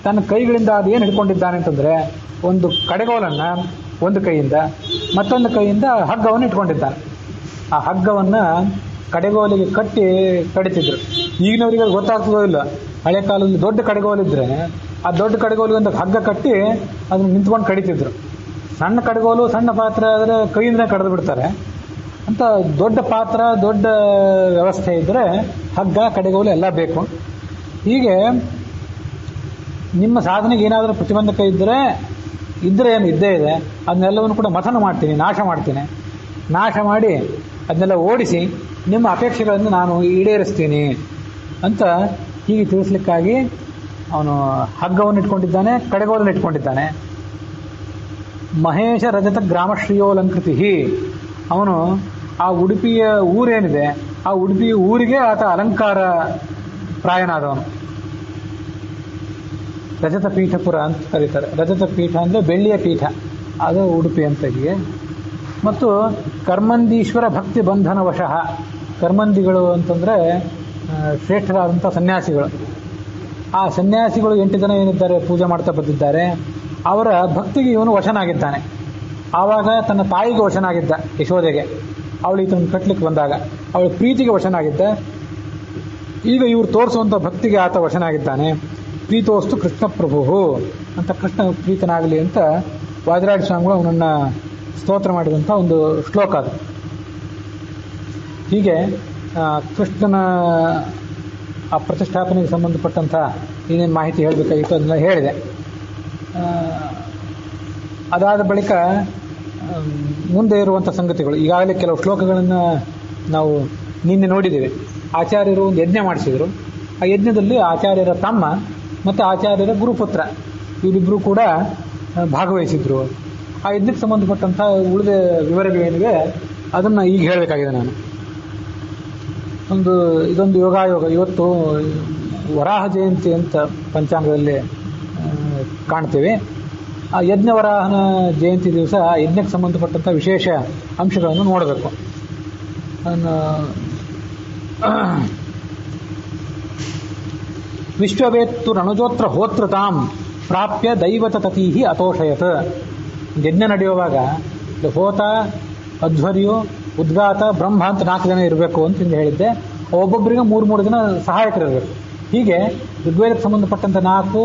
ತನ್ನ ಕೈಗಳಿಂದ ಅದು ಏನು ಹಿಡ್ಕೊಂಡಿದ್ದಾನೆ ಅಂತಂದರೆ, ಒಂದು ಕಡೆಗೋಲನ್ನು ಒಂದು ಕೈಯಿಂದ, ಮತ್ತೊಂದು ಕೈಯಿಂದ ಹಗ್ಗವನ್ನು ಇಟ್ಕೊಂಡಿದ್ದಾನೆ. ಆ ಹಗ್ಗವನ್ನು ಕಡೆಗೋಲಿಗೆ ಕಟ್ಟಿ ಕಡಿತಿದ್ರು. ಈಗಿನವರಿಗೆ ಅದು ಗೊತ್ತಾಗ್ತದೋ ಇಲ್ಲ. ಹಳೆ ಕಾಲದಲ್ಲಿ ದೊಡ್ಡ ಕಡೆಗೋಲಿದ್ರೆ ಆ ದೊಡ್ಡ ಕಡೆಗೋಲಿಗೆ ಒಂದು ಹಗ್ಗ ಕಟ್ಟಿ ಅದನ್ನು ನಿಂತ್ಕೊಂಡು ಕಡಿತಿದ್ರು. ಸಣ್ಣ ಕಡೆಗೋಲು, ಸಣ್ಣ ಪಾತ್ರ ಆದರೆ ಕೈಯಿಂದನೇ ಕಡಿದು ಬಿಡ್ತಾರೆ ಅಂತ. ದೊಡ್ಡ ಪಾತ್ರ, ದೊಡ್ಡ ವ್ಯವಸ್ಥೆ ಇದ್ದರೆ ಹಗ್ಗ, ಕಡೆಗೋಲು ಎಲ್ಲ ಬೇಕು. ಹೀಗೆ ನಿಮ್ಮ ಸಾಧನೆಗೆ ಏನಾದರೂ ಪ್ರತಿಬಂಧಕ ಇದ್ದರೆ ಏನು ಇದ್ದೇ ಇದೆ, ಅದನ್ನೆಲ್ಲವನ್ನು ಕೂಡ ಮಥನ ಮಾಡ್ತೀನಿ, ನಾಶ ಮಾಡ್ತೀನಿ. ನಾಶ ಮಾಡಿ ಅದನ್ನೆಲ್ಲ ಓಡಿಸಿ ನಿಮ್ಮ ಅಪೇಕ್ಷೆಗಳನ್ನು ನಾನು ಈಡೇರಿಸ್ತೀನಿ ಅಂತ ಹೀಗೆ ತಿಳಿಸ್ಲಿಕ್ಕಾಗಿ ಅವನು ಹಗ್ಗವನ್ನು ಇಟ್ಕೊಂಡಿದ್ದಾನೆ, ಕಡೆಗೋಲನ್ನು ಇಟ್ಕೊಂಡಿದ್ದಾನೆ. ಮಹೇಶ ರಜತ ಗ್ರಾಮಶ್ರಿಯೋಲಂಕೃತಿ, ಅವನು ಆ ಉಡುಪಿಯ ಊರೇನಿದೆ ಆ ಉಡುಪಿ ಊರಿಗೆ ಆತ ಅಲಂಕಾರ ಪ್ರಾಯನಾದವನು. ರಜತ ಪೀಠಪುರ ಅಂತ ಕರೀತಾರೆ. ರಜತ ಪೀಠ ಅಂದರೆ ಬೆಳ್ಳಿಯ ಪೀಠ, ಅದು ಉಡುಪಿ ಅಂತ ಹೀಗೆ. ಮತ್ತು ಕರ್ಮಂದೀಶ್ವರ ಭಕ್ತಿ ಬಂಧನ ವಶಃ, ಕರ್ಮಂದಿಗಳು ಅಂತಂದರೆ ಶ್ರೇಷ್ಠರಾದಂಥ ಸನ್ಯಾಸಿಗಳು. ಆ ಸನ್ಯಾಸಿಗಳು 8 ಜನ ಏನಿದ್ದಾರೆ ಪೂಜೆ ಮಾಡ್ತಾ ಬಂದಿದ್ದಾರೆ, ಅವರ ಭಕ್ತಿಗೆ ಇವನು ವಶನಾಗಿದ್ದಾನೆ. ಆವಾಗ ತನ್ನ ತಾಯಿಗೆ ವಶನಾಗಿದ್ದ, ಯಶೋದೆಗೆ. ಅವಳು ಈತನ ಕಟ್ಲಿಕ್ಕೆ ಬಂದಾಗ ಅವಳ ಪ್ರೀತಿಗೆ ವಶನಾಗಿದ್ದ. ಈಗ ಇವರು ತೋರಿಸುವಂಥ ಭಕ್ತಿಗೆ ಆತ ವಶನಾಗಿದ್ದಾನೆ. ಪ್ರೀತೋಸ್ತು ಕೃಷ್ಣ ಪ್ರಭು ಅಂತ, ಕೃಷ್ಣ ಪ್ರೀತನಾಗಲಿ ಅಂತ ವಾದಿರಾಜ ಸ್ವಾಮಿಗಳು ಅವನನ್ನು ಸ್ತೋತ್ರ ಮಾಡಿದಂಥ ಒಂದು ಶ್ಲೋಕ ಅದು. ಹೀಗೆ ಕೃಷ್ಣನ ಆ ಪ್ರತಿಷ್ಠಾಪನೆಗೆ ಸಂಬಂಧಪಟ್ಟಂಥ ಏನೇನು ಮಾಹಿತಿ ಹೇಳಬೇಕಾಗಿತ್ತು ಅದನ್ನೆಲ್ಲ ಹೇಳಿದೆ. ಅದಾದ ಬಳಿಕ ಮುಂದೆ ಇರುವಂಥ ಸಂಗತಿಗಳು, ಈಗಾಗಲೇ ಕೆಲವು ಶ್ಲೋಕಗಳನ್ನು ನಾವು ನಿನ್ನೆ ನೋಡಿದ್ದೇವೆ. ಆಚಾರ್ಯರು ಒಂದು ಯಜ್ಞ ಮಾಡಿಸಿದರು. ಆ ಯಜ್ಞದಲ್ಲಿ ಆಚಾರ್ಯರ ತಮ್ಮ ಮತ್ತು ಆಚಾರ್ಯರ ಗುರುಪುತ್ರ ಇವರಿಬ್ಬರು ಕೂಡ ಭಾಗವಹಿಸಿದ್ರು. ಆ ಯಜ್ಞಕ್ಕೆ ಸಂಬಂಧಪಟ್ಟಂಥ ಉಳಿದ ವಿವರಗಳೇನಿವೆ ಅದನ್ನು ಈಗ ಹೇಳಬೇಕಾಗಿದೆ ನಾನು. ಇದೊಂದು ಯೋಗಾಯೋಗ. ಇವತ್ತು ವರಾಹ ಜಯಂತಿ ಅಂತ ಪಂಚಾಂಗದಲ್ಲಿ ಕಾಣ್ತೇವೆ. ಆ ಯಜ್ಞವರಾಹನ ಜಯಂತಿ ದಿವಸ ಯಜ್ಞಕ್ಕೆ ಸಂಬಂಧಪಟ್ಟಂಥ ವಿಶೇಷ ಅಂಶಗಳನ್ನು ನೋಡಬೇಕು. ವಿಶ್ವವೇತ್ತು ರಣಜೋತ್ರ ಹೋತೃತಾಂ ಪ್ರಾಪ್ಯ ದೈವತ ತತೀಹಿ ಅತೋಷಯತ್. ಯಜ್ಞ ನಡೆಯುವಾಗ ಹೋತ, ಅಧ್ವರ್ಯು, ಉದ್ಗಾತ, ಬ್ರಹ್ಮ ಅಂತ 4 ಜನ ಇರಬೇಕು ಅಂತ ಹೇಳಿದ್ದೆ. ಒಬ್ಬೊಬ್ಬರಿಗೆ 3 ಜನ ಸಹಾಯಕರಿರಬೇಕು. ಹೀಗೆ ಋಗ್ವೇದಕ್ಕೆ ಸಂಬಂಧಪಟ್ಟಂತೆ 4,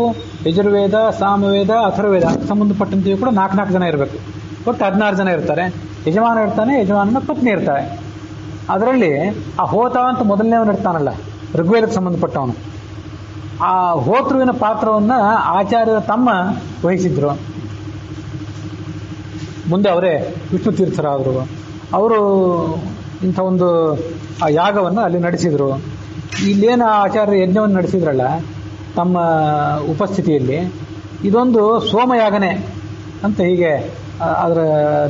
ಯಜುರ್ವೇದ, ಸಾಮವೇದ, ಅಥರ್ವೇದ ಸಂಬಂಧಪಟ್ಟಂತೆಯೂ ಕೂಡ 4 ಜನ ಇರಬೇಕು. ಒಟ್ಟು 16 ಜನ ಇರ್ತಾರೆ. ಯಜಮಾನ ಇರ್ತಾನೆ, ಯಜಮಾನನ ಪತ್ನಿ ಇರ್ತಾರೆ. ಅದರಲ್ಲಿ ಆ ಹೋತ ಅಂತ ಮೊದಲನೇವನು ಇರ್ತಾನಲ್ಲ, ಋಗ್ವೇದಕ್ಕೆ ಸಂಬಂಧಪಟ್ಟವನು, ಆ ಹೋತೃವಿನ ಪಾತ್ರವನ್ನು ಆಚಾರ್ಯರ ತಮ್ಮ ವಹಿಸಿದ್ರು. ಮುಂದೆ ಅವರೇ ವಿಷ್ಣು ತೀರ್ಥರಾದರು. ಅವರು ಇಂಥ ಒಂದು ಆ ಯಾಗವನ್ನು ಅಲ್ಲಿ ನಡೆಸಿದರು. ಇಲ್ಲೇನು ಆಚಾರ್ಯ ಯಜ್ಞವನ್ನು ನಡೆಸಿದ್ರಲ್ಲ ತಮ್ಮ ಉಪಸ್ಥಿತಿಯಲ್ಲಿ, ಇದೊಂದು ಸೋಮಯಾಗನೆ ಅಂತ ಹೀಗೆ ಅದರ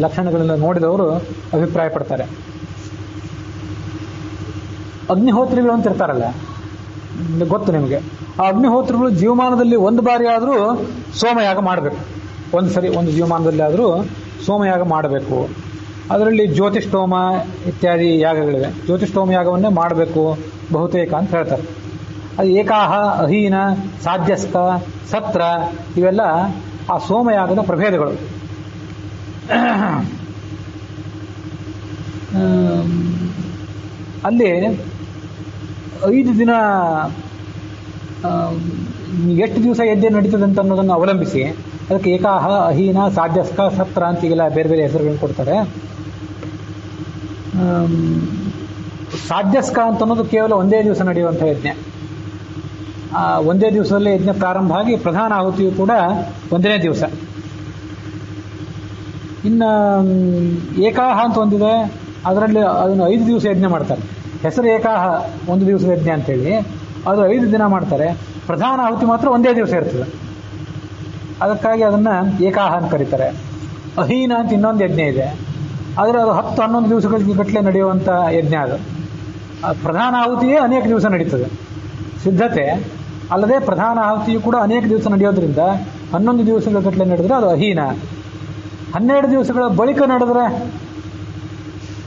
ಲಕ್ಷಣಗಳೆಲ್ಲ ನೋಡಿದವರು ಅಭಿಪ್ರಾಯ ಪಡ್ತಾರೆ. ಅಗ್ನಿಹೋತ್ರಿಗಳು ಅಂತ ಇರ್ತಾರಲ್ಲ, ಗೊತ್ತು ನಿಮಗೆ. ಆ ಅಗ್ನಿಹೋತ್ರಿಗಳು ಜೀವಮಾನದಲ್ಲಿ ಒಂದು ಬಾರಿ ಆದರೂ ಸೋಮಯಾಗ ಮಾಡಬೇಕು. ಒಂದು ಜೀವಮಾನದಲ್ಲಿ ಆದರೂ ಸೋಮಯಾಗ ಮಾಡಬೇಕು. ಅದರಲ್ಲಿ ಜ್ಯೋತಿಷ್ಠೋಮ ಇತ್ಯಾದಿ ಯಾಗಗಳಿವೆ. ಜ್ಯೋತಿಷ್ಠೋಮ ಯಾಗವನ್ನೇ ಮಾಡಬೇಕು ಬಹುತೇಕ ಅಂತ ಹೇಳ್ತಾರೆ. ಅದು ಏಕಾಹ, ಅಹೀನ, ಸಾಧ್ಯಸ್ಥ, ಸತ್ರ ಇವೆಲ್ಲ ಆ ಸೋಮಯಾಗದ ಪ್ರಭೇದಗಳು. ಅಲ್ಲಿ 5 ದಿನ ಎಷ್ಟು ದಿವಸ ಯಜ್ಞ ನಡೀತದೆ ಅಂತ ಅನ್ನೋದನ್ನು ಅವಲಂಬಿಸಿ ಅದಕ್ಕೆ ಏಕಾಹ, ಅಹೀನ, ಸಾಧ್ಯಸ್ಕ, ಸತ್ರ ಅಂತೀಗೆಲ್ಲ ಬೇರೆ ಬೇರೆ ಹೆಸರುಗಳನ್ನು ಕೊಡ್ತಾರೆ. ಸಾಧ್ಯಸ್ಕ ಅಂತ ಅನ್ನೋದು ಕೇವಲ ಒಂದೇ ದಿವಸ ನಡೆಯುವಂಥ ಯಜ್ಞ. ಒಂದೇ ದಿವಸದಲ್ಲಿ ಯಜ್ಞ ಪ್ರಾರಂಭ ಆಗಿ ಪ್ರಧಾನ ಆಹುತಿಯು ಕೂಡ ಒಂದನೇ ದಿವಸ. ಇನ್ನು ಏಕಾಹ ಅಂತ ಒಂದಿದೆ, ಅದರಲ್ಲಿ ಅದನ್ನು 5 ದಿವಸ ಯಜ್ಞ ಮಾಡ್ತಾರೆ. ಹೆಸರು ಏಕಾಹ, 1 ದಿವಸದ ಯಜ್ಞ ಅಂತೇಳಿ. ಅದು 5 ದಿನ ಮಾಡ್ತಾರೆ. ಪ್ರಧಾನ ಆಹುತಿ ಮಾತ್ರ ಒಂದೇ ದಿವಸ ಇರ್ತದೆ. ಅದಕ್ಕಾಗಿ ಅದನ್ನು ಏಕಾಹ ಅಂತ ಕರೀತಾರೆ. ಅಹೀನ ಅಂತ ಇನ್ನೊಂದು ಯಜ್ಞ ಇದೆ, ಆದರೆ ಅದು 10-11 ದಿವಸಗಳಿಗೆ ಗಟ್ಟಲೆ ನಡೆಯುವಂಥ ಯಜ್ಞ. ಅದು ಪ್ರಧಾನ ಆಹುತಿಯೇ ಅನೇಕ ದಿವಸ ನಡೀತದೆ. ಸಿದ್ಧತೆ ಅಲ್ಲದೆ ಪ್ರಧಾನ ಆಹುತಿಯು ಕೂಡ ಅನೇಕ ದಿವಸ ನಡೆಯೋದ್ರಿಂದ 11 ದಿವಸಗಳ ಗಟ್ಟಲೆ ನಡೆದರೆ ಅದು ಅಹೀನ. 12 ದಿವಸಗಳ ಬಳಿಕ ನಡೆದರೆ,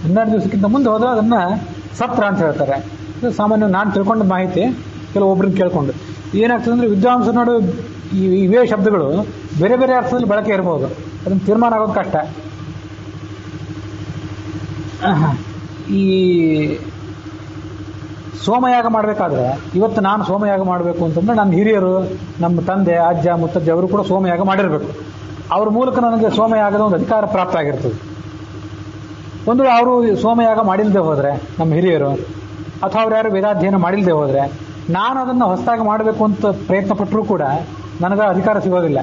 12 ದಿವಸಕ್ಕಿಂತ ಮುಂದೆ ಹೋದರೆ ಅದನ್ನು ಸತ್ರ ಅಂತ ಹೇಳ್ತಾರೆ. ಇದು ಸಾಮಾನ್ಯ ನಾನು ತಿಳ್ಕೊಂಡ ಮಾಹಿತಿ, ಕೆಲವೊಬ್ಬರನ್ನ ಕೇಳ್ಕೊಂಡು. ಏನಾಗ್ತದೆ ಅಂದರೆ ವಿದ್ವಾಂಸರ ನಡುವೆ ಇವೇ ಶಬ್ದಗಳು ಬೇರೆ ಬೇರೆ ಅರ್ಥದಲ್ಲಿ ಬಳಕೆ ಇರ್ಬೋದು. ಅದನ್ನು ತೀರ್ಮಾನ ಆಗೋದು ಕಷ್ಟ. ಈ ಸೋಮಯಾಗ ಮಾಡಬೇಕಾದ್ರೆ, ಇವತ್ತು ನಾನು ಸೋಮಯಾಗ ಮಾಡಬೇಕು ಅಂತಂದರೆ ನನ್ನ ಹಿರಿಯರು, ನಮ್ಮ ತಂದೆ, ಅಜ್ಜ, ಮುತ್ತಜ್ಜ ಅವರು ಕೂಡ ಸೋಮಯಾಗ ಮಾಡಿರಬೇಕು. ಅವ್ರ ಮೂಲಕ ನನಗೆ ಸೋಮಯಾಗದ ಒಂದು ಅಧಿಕಾರ ಪ್ರಾಪ್ತ ಆಗಿರ್ತದೆ. ಒಂದು ಅವರು ಸೋಮಯಾಗ ಮಾಡಿಲ್ಲದೆ ಹೋದರೆ, ನಮ್ಮ ಹಿರಿಯರು ಅಥವಾ ಅವ್ರು ಯಾರು ವೇದಾಧ್ಯಯನ ಮಾಡಿಲ್ಲದೆ ಹೋದರೆ, ನಾನು ಅದನ್ನು ಹೊಸದಾಗಿ ಮಾಡಬೇಕು ಅಂತ ಪ್ರಯತ್ನ ಪಟ್ಟರೂ ಕೂಡ ನನಗೆ ಅಧಿಕಾರ ಸಿಗೋದಿಲ್ಲ.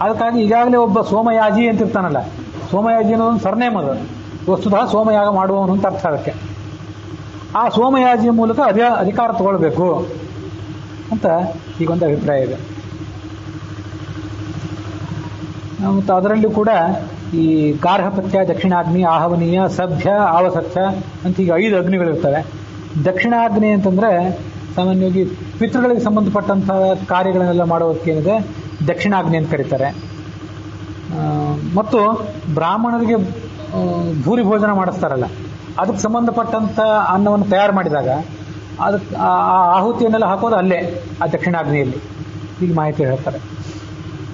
ಅದಕ್ಕಾಗಿ ಈಗಾಗಲೇ ಒಬ್ಬ ಸೋಮಯಾಜಿ ಅಂತ ಇರ್ತಾನಲ್ಲ, ಸೋಮಯಾಜಿ ಅನ್ನೋದೊಂದು ಸರ್ನೇಮ್. ಅದು ವಸ್ತುತಃ ಸೋಮಯಾಗ ಮಾಡುವವನು ಅಂತ ಅರ್ಥ ಅದಕ್ಕೆ. ಆ ಸೋಮಯಾಜಿಯ ಮೂಲಕ ಅಧಿಕಾರ ತಗೊಳ್ಬೇಕು ಅಂತ ಈಗೊಂದು ಅಭಿಪ್ರಾಯ ಇದೆ. ಮತ್ತು ಅದರಲ್ಲೂ ಕೂಡ ಈ ಗಾರ್ಹಪತ್ಯ, ದಕ್ಷಿಣಾಗ್ನಿ, ಆಹವನೀಯ, ಸಭ್ಯ, ಆವಸತ್ಯ ಅಂತ ಈಗ 5 ಅಗ್ನಿಗಳಿರ್ತವೆ. ದಕ್ಷಿಣಾಗ್ನಿ ಅಂತಂದರೆ ಸಾಮಾನ್ಯವಾಗಿ ಪಿತೃಗಳಿಗೆ ಸಂಬಂಧಪಟ್ಟಂಥ ಕಾರ್ಯಗಳನ್ನೆಲ್ಲ ಮಾಡೋದಕ್ಕೇನಿದೆ ದಕ್ಷಿಣಾಗ್ನಿ ಅಂತ ಕರೀತಾರೆ. ಮತ್ತು ಬ್ರಾಹ್ಮಣರಿಗೆ ಭೂರಿ ಭೋಜನ ಮಾಡಿಸ್ತಾರಲ್ಲ, ಅದಕ್ಕೆ ಸಂಬಂಧಪಟ್ಟಂಥ ಅನ್ನವನ್ನು ತಯಾರು ಮಾಡಿದಾಗ ಅದಕ್ಕೆ ಆ ಆಹುತಿಯನ್ನೆಲ್ಲ ಹಾಕೋದು ಅಲ್ಲೇ, ಆ ದಕ್ಷಿಣಾಗ್ನಿಯಲ್ಲಿ. ಈಗ ಮಾಹಿತಿ ಹೇಳ್ತಾರೆ.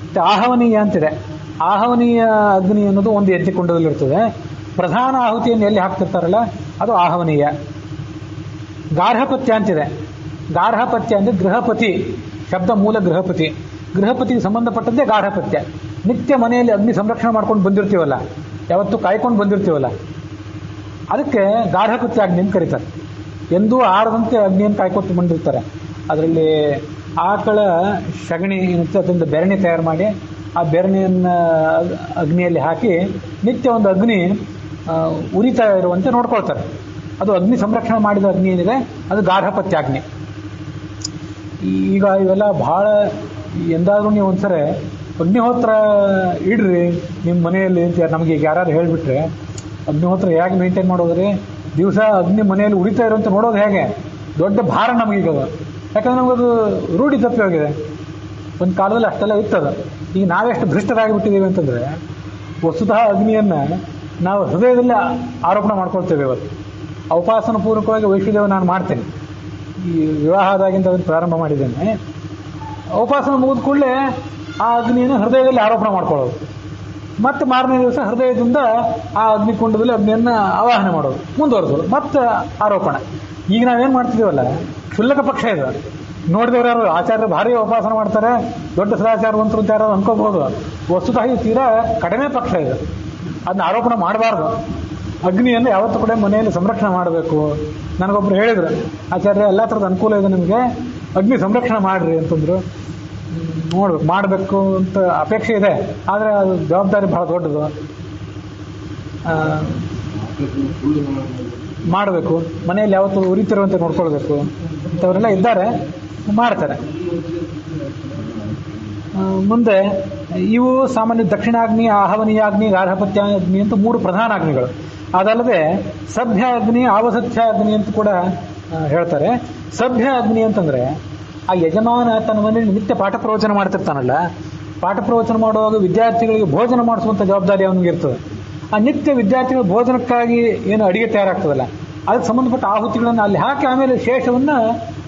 ಮತ್ತು ಆಹವನೀಯ ಅಂತಿದೆ. ಆಹವನೀಯ ಅಗ್ನಿ ಅನ್ನೋದು ಒಂದು ಯಜ್ಞಕುಂಡದಲ್ಲಿರ್ತದೆ. ಪ್ರಧಾನ ಆಹುತಿಯನ್ನು ಎಲ್ಲಿ ಹಾಕ್ತಿರ್ತಾರಲ್ಲ ಅದು ಆಹವನೀಯ. ಗಾರ್ಹಪತ್ಯ ಅಂತಿದೆ. ಗಾರ್ಹಪತ್ಯ ಅಂದರೆ ಗೃಹಪತಿ ಶಬ್ದ ಮೂಲ ಗೃಹಪತಿ. ಗೃಹಪತಿಗೆ ಸಂಬಂಧಪಟ್ಟದ್ದೇ ಗಾರ್ಹಪತ್ಯ. ನಿತ್ಯ ಮನೆಯಲ್ಲಿ ಅಗ್ನಿ ಸಂರಕ್ಷಣೆ ಮಾಡ್ಕೊಂಡು ಬಂದಿರ್ತೀವಲ್ಲ, ಯಾವತ್ತೂ ಕಾಯ್ಕೊಂಡು ಬಂದಿರ್ತೀವಲ್ಲ, ಅದಕ್ಕೆ ಗಾರ್ಹಪತ್ಯ ಅಗ್ನಿ ಅಂತ ಕರೀತಾರೆ. ಎಂದೂ ಆರದಂತೆ ಅಗ್ನಿಯನ್ನು ಕಾಯ್ಕೊಟ್ಟು ಬಂದಿರ್ತಾರೆ. ಅದರಲ್ಲಿ ಆಕಳ ಸಗಣಿ ಏನಿರುತ್ತೆ ಅದರಿಂದ ಬೆರಣಿ ತಯಾರು ಮಾಡಿ ಆ ಬೆರಣಿಯನ್ನು ಅಗ್ನಿಯಲ್ಲಿ ಹಾಕಿ ನಿತ್ಯ ಒಂದು ಅಗ್ನಿ ಉರಿತಾ ಇರುವಂತೆ ನೋಡ್ಕೊಳ್ತಾರೆ. ಅದು ಅಗ್ನಿ ಸಂರಕ್ಷಣೆ ಮಾಡಿದ ಅಗ್ನಿ ಏನಿದೆ ಅದು ಗಾರ್ಹಪತ್ಯಾಗ್ನಿ. ಈಗ ಇವೆಲ್ಲ ಭಾಳ, ಎಂದಾದ್ರೂ ನೀವು ಒಂದ್ಸರಿ ಅಗ್ನಿಹೋತ್ರ ಇಡ್ರಿ ನಿಮ್ಮ ಮನೆಯಲ್ಲಿ ಅಂತ ನಮಗೆ ಈಗ ಯಾರು ಹೇಳಿಬಿಟ್ರೆ, ಅಗ್ನಿಹೋತ್ರ ಹೇಗೆ ಮೇಂಟೈನ್ ಮಾಡೋದ್ರಿ, ದಿವಸ ಅಗ್ನಿ ಮನೆಯಲ್ಲಿ ಉರಿತಾ ಇರುವಂತ ನೋಡೋದು ಹೇಗೆ ದೊಡ್ಡ ಭಾರ ನಮಗೀಗದು. ಯಾಕಂದ್ರೆ ನಮಗದು ರೂಢಿ ತಪ್ಪಿ ಹೋಗಿದೆ. ಒಂದು ಕಾಲದಲ್ಲಿ ಅಷ್ಟೆಲ್ಲ ಇತ್ತದ. ಈಗ ನಾವೆಷ್ಟು ಭ್ರಷ್ಟರಾಗಿಬಿಟ್ಟಿದ್ದೀವಿ ಅಂತಂದರೆ, ವಸ್ತುತಃ ಅಗ್ನಿಯನ್ನು ನಾವು ಹೃದಯದಲ್ಲಿ ಆರೋಪಣೆ ಮಾಡ್ಕೊಳ್ತೇವೆ. ಇವತ್ತು ಉಪಾಸನ ಪೂರ್ವಕವಾಗಿ ವೈಶ್ವದೇವ ನಾನು ಮಾಡ್ತೇನೆ, ಈ ವಿವಾಹದಾಗಿಂದ ಅದನ್ನು ಪ್ರಾರಂಭ ಮಾಡಿದ್ದೇನೆ. ಉಪಾಸನ ಮುಗಿದ ಕೂಡಲೇ ಆ ಅಗ್ನಿಯನ್ನು ಹೃದಯದಲ್ಲಿ ಆರೋಪಣೆ ಮಾಡ್ಕೊಳ್ಳೋದು, ಮತ್ತೆ ಮಾರನೇ ದಿವಸ ಹೃದಯದಿಂದ ಆ ಅಗ್ನಿಕುಂಡದಲ್ಲಿ ಅಗ್ನಿಯನ್ನು ಆವಾಹನೆ ಮಾಡೋದು, ಮುಂದುವರೆಸೋದು, ಮತ್ತೆ ಆರೋಪಣೆ. ಈಗ ನಾವೇನು ಮಾಡ್ತಿದ್ದೀವಲ್ಲ, ಕ್ಷುಲ್ಲಕ ಪಕ್ಷ ಇದು. ನೋಡಿದವರು ಯಾರು ಆಚಾರ್ಯರು ಭಾರಿ ಉಪಾಸನ ಮಾಡ್ತಾರೆ, ದೊಡ್ಡ ಸದಾಚಾರವಂತರು ಅಂತ ಯಾರು ಅನ್ಕೋಬಹುದು. ವಸ್ತುತಃ ಇದು ತೀರಾ ಕಡಿಮೆ ಪಕ್ಷ ಇದು. ಅದನ್ನ ಆರೋಪಣೆ ಮಾಡಬಾರ್ದು. ಅಗ್ನಿಯನ್ನು ಯಾವತ್ತೂ ಕೂಡ ಮನೆಯಲ್ಲಿ ಸಂರಕ್ಷಣೆ ಮಾಡಬೇಕು. ನನಗೊಬ್ರು ಹೇಳಿದ್ರು, ಆಚಾರ್ಯ ಎಲ್ಲ ಥರದ ಅನುಕೂಲ ಇದೆ ನಿಮಗೆ, ಅಗ್ನಿ ಸಂರಕ್ಷಣೆ ಮಾಡಿರಿ ಅಂತಂದ್ರು. ಮಾಡಬೇಕು ಅಂತ ಅಪೇಕ್ಷೆ ಇದೆ, ಆದರೆ ಅದು ಜವಾಬ್ದಾರಿ ಬಹಳ ದೊಡ್ಡದು. ಮಾಡಬೇಕು, ಮನೆಯಲ್ಲಿ ಯಾವತ್ತೂ ಉರಿತಿರುವಂತೆ ನೋಡ್ಕೊಳ್ಬೇಕು ಇಂಥವರೆಲ್ಲ ಇದ್ದಾರೆ, ಮಾಡ್ತಾರೆ. ಮುಂದೆ ಇವು ಸಾಮಾನ್ಯ ದಕ್ಷಿಣಾಗ್ನಿ, ಆಹವನೀಯಾಗ್ನಿ, ಗಾರ್ಹಪತ್ಯಾಗ್ನಿ ಅಂತ 3 ಪ್ರಧಾನ ಅಗ್ನಿಗಳು. ಅದಲ್ಲದೆ ಸಭ್ಯ ಅಗ್ನಿ, ಆವಸತ್ಯ ಅಗ್ನಿ ಅಂತ ಕೂಡ ಹೇಳ್ತಾರೆ. ಸಭ್ಯ ಅಗ್ನಿ ಅಂತಂದ್ರೆ ಆ ಯಜಮಾನ ತನ್ನ ಮನೆಯಲ್ಲಿ ನಿತ್ಯ ಪಾಠ ಪ್ರವಚನ ಮಾಡ್ತಿರ್ತಾನಲ್ಲ, ಪಾಠ ಪ್ರವಚನ ಮಾಡುವಾಗ ವಿದ್ಯಾರ್ಥಿಗಳಿಗೆ ಭೋಜನ ಮಾಡಿಸುವಂಥ ಜವಾಬ್ದಾರಿ ಅವನಿಗೆ ಇರ್ತದೆ. ಆ ನಿತ್ಯ ವಿದ್ಯಾರ್ಥಿಗಳ ಭೋಜನಕ್ಕಾಗಿ ಏನು ಅಡಿಗೆ ತಯಾರಾಗ್ತದಲ್ಲ, ಅದಕ್ಕೆ ಸಂಬಂಧಪಟ್ಟ ಆಹುತಿಗಳನ್ನು ಅಲ್ಲಿ ಹಾಕಿ ಆಮೇಲೆ ಶೇಷವನ್ನು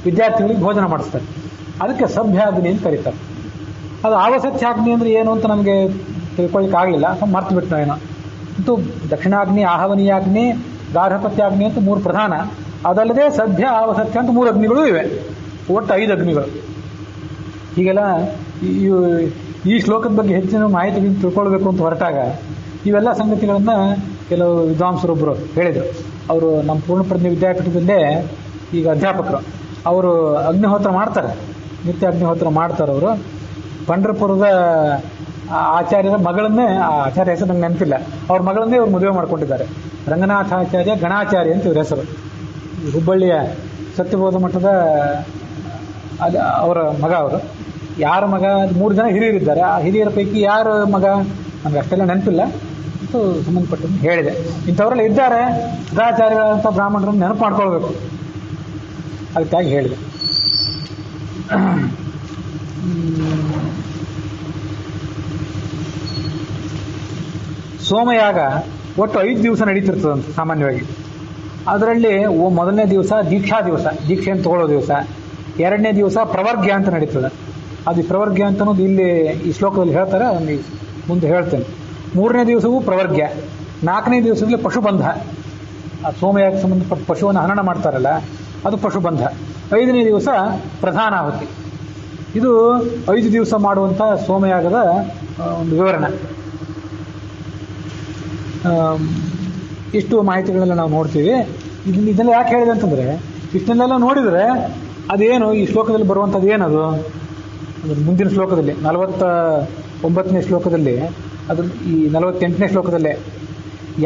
ವಿದ್ಯಾರ್ಥಿಗಳಿಗೆ ಭೋಜನ ಮಾಡಿಸ್ತಾರೆ. ಅದಕ್ಕೆ ಸಭ್ಯಾಗ್ನಿ ಅಂತ ಕರೀತಾರೆ. ಅದು ಆವಸತ್ಯಾಗ್ನಿ ಅಂದರೆ ಏನು ಅಂತ ನಮಗೆ ತಿಳ್ಕೊಳ್ಳಿಕ್ಕೆ ಆಗಲಿಲ್ಲ, ಮರ್ತು ಬಿಟ್ಟು ಏನೋ. ಅಂತೂ ದಕ್ಷಿಣಾಗ್ನಿ, ಆಹವನೀಯಾಗ್ನಿ, ಗಾರ್ಹಪತ್ಯಾಗ್ನಿ ಅಂತ 3 ಪ್ರಧಾನ. ಅದಲ್ಲದೆ ಸಭ್ಯ, ಆವಸತ್ಯ ಅಂತ 3 ಅಗ್ನಿಗಳು ಇವೆ. ಒಟ್ಟು 5 ಅಗ್ನಿಗಳು. ಹೀಗೆಲ್ಲ ಈ ಶ್ಲೋಕದ ಬಗ್ಗೆ ಹೆಚ್ಚಿನ ಮಾಹಿತಿ ತಿಳ್ಕೊಳ್ಬೇಕು ಅಂತ ಹೊರಟಾಗ ಇವೆಲ್ಲ ಸಂಗತಿಗಳನ್ನು ಕೆಲವು ವಿದ್ವಾಂಸರೊಬ್ಬರು ಹೇಳಿದರು. ಅವರು ನಮ್ಮ ಪೂರ್ಣಪ್ರಜ್ಞೆ ವಿದ್ಯಾಪೀಠದಲ್ಲೇ ಈಗ ಅಧ್ಯಾಪಕರು. ಅವರು ಅಗ್ನಿಹೋತ್ರ ಮಾಡ್ತಾರೆ, ನಿತ್ಯ ಅಗ್ನಿಹೋತ್ರ ಮಾಡ್ತಾರೆ. ಅವರು ಪಂಢರಪುರದ ಆಚಾರ್ಯರ ಮಗಳನ್ನೇ, ಆ ಆಚಾರ್ಯ ಹೆಸರು ನಂಗೆ ನೆನಪಿಲ್ಲ, ಅವ್ರ ಮಗಳನ್ನೇ ಇವ್ರು ಮದುವೆ ಮಾಡ್ಕೊಂಡಿದ್ದಾರೆ. ರಂಗನಾಥಾಚಾರ್ಯ ಗಣಾಚಾರ್ಯ ಅಂತ ಇವ್ರ ಹೆಸರು. ಹುಬ್ಬಳ್ಳಿಯ ಸತ್ಯಬೋಧ ಮಠದ ಅವರ ಮಗ. ಅವರು ಯಾರ ಮಗ? 3 ಜನ ಹಿರಿಯರಿದ್ದಾರೆ. ಆ ಹಿರಿಯರ ಪೈಕಿ ಯಾರ ಮಗ ನನಗೆ ಅಷ್ಟೆಲ್ಲ ನೆನಪಿಲ್ಲ, ಅಂತ ಸಂಬಂಧಪಟ್ಟಂತೆ ಹೇಳಿದೆ. ಇಂಥವರೆಲ್ಲ ಇದ್ದಾರೆ, ಸದಾಚಾರ್ಯಗಳಂಥ ಬ್ರಾಹ್ಮಣರನ್ನು ನೆನಪು ಮಾಡ್ಕೊಳ್ಬೇಕು, ಅದಕ್ಕಾಗಿ ಹೇಳಿದೆ. ಸೋಮಯಾಗ ಒಟ್ಟು 5 ದಿವಸ ನಡೀತಿರ್ತದಂತೆ ಸಾಮಾನ್ಯವಾಗಿ. ಅದರಲ್ಲಿ ಮೊದಲನೇ ದಿವಸ ದೀಕ್ಷಾ ದಿವಸ, ದೀಕ್ಷೆಯನ್ನು ತಗೊಳ್ಳೋ ದಿವಸ. 2ನೇ ದಿವಸ ಪ್ರವರ್ಗ್ಯ ಅಂತ ನಡೀತದೆ. ಅದು ಪ್ರವರ್ಗ್ಯ ಅಂತ ಅನ್ನೋದು ಇಲ್ಲಿ ಈ ಶ್ಲೋಕದಲ್ಲಿ ಹೇಳ್ತಾರೆ, ಅದನ್ನು ಮುಂದೆ ಹೇಳ್ತೇನೆ. 3ನೇ ದಿವಸವೂ ಪ್ರವರ್ಗ್ಯ. 4ನೇ ದಿವಸದಲ್ಲಿ ಪಶುಬಂಧ, ಆ ಸೋಮಯಾಗಕ್ಕೆ ಸಂಬಂಧಪಟ್ಟ ಪಶುವನ್ನು ಹನನ ಮಾಡ್ತಾರಲ್ಲ, ಅದು ಪಶುಬಂಧ. 5ನೇ ದಿವಸ ಪ್ರಧಾನಾಹುತಿ. ಇದು 5 ದಿವಸ ಮಾಡುವಂಥ ಸೋಮಯಾಗದ ಒಂದು ವಿವರಣೆ. ಇಷ್ಟು ಮಾಹಿತಿಗಳೆಲ್ಲ ನಾವು ನೋಡ್ತೀವಿ. ಇದನ್ನೆಲ್ಲ ಯಾಕೆ ಹೇಳಿದೆ ಅಂತಂದರೆ, ಇಷ್ಟನ್ನೆಲ್ಲ ನೋಡಿದರೆ ಅದೇನು ಈ ಶ್ಲೋಕದಲ್ಲಿ ಬರುವಂಥದ್ದು ಏನದು? ಮುಂದಿನ ಶ್ಲೋಕದಲ್ಲಿ 49ನೇ ಶ್ಲೋಕದಲ್ಲಿ, ಅದು ಈ 48ನೇ ಶ್ಲೋಕದಲ್ಲೇ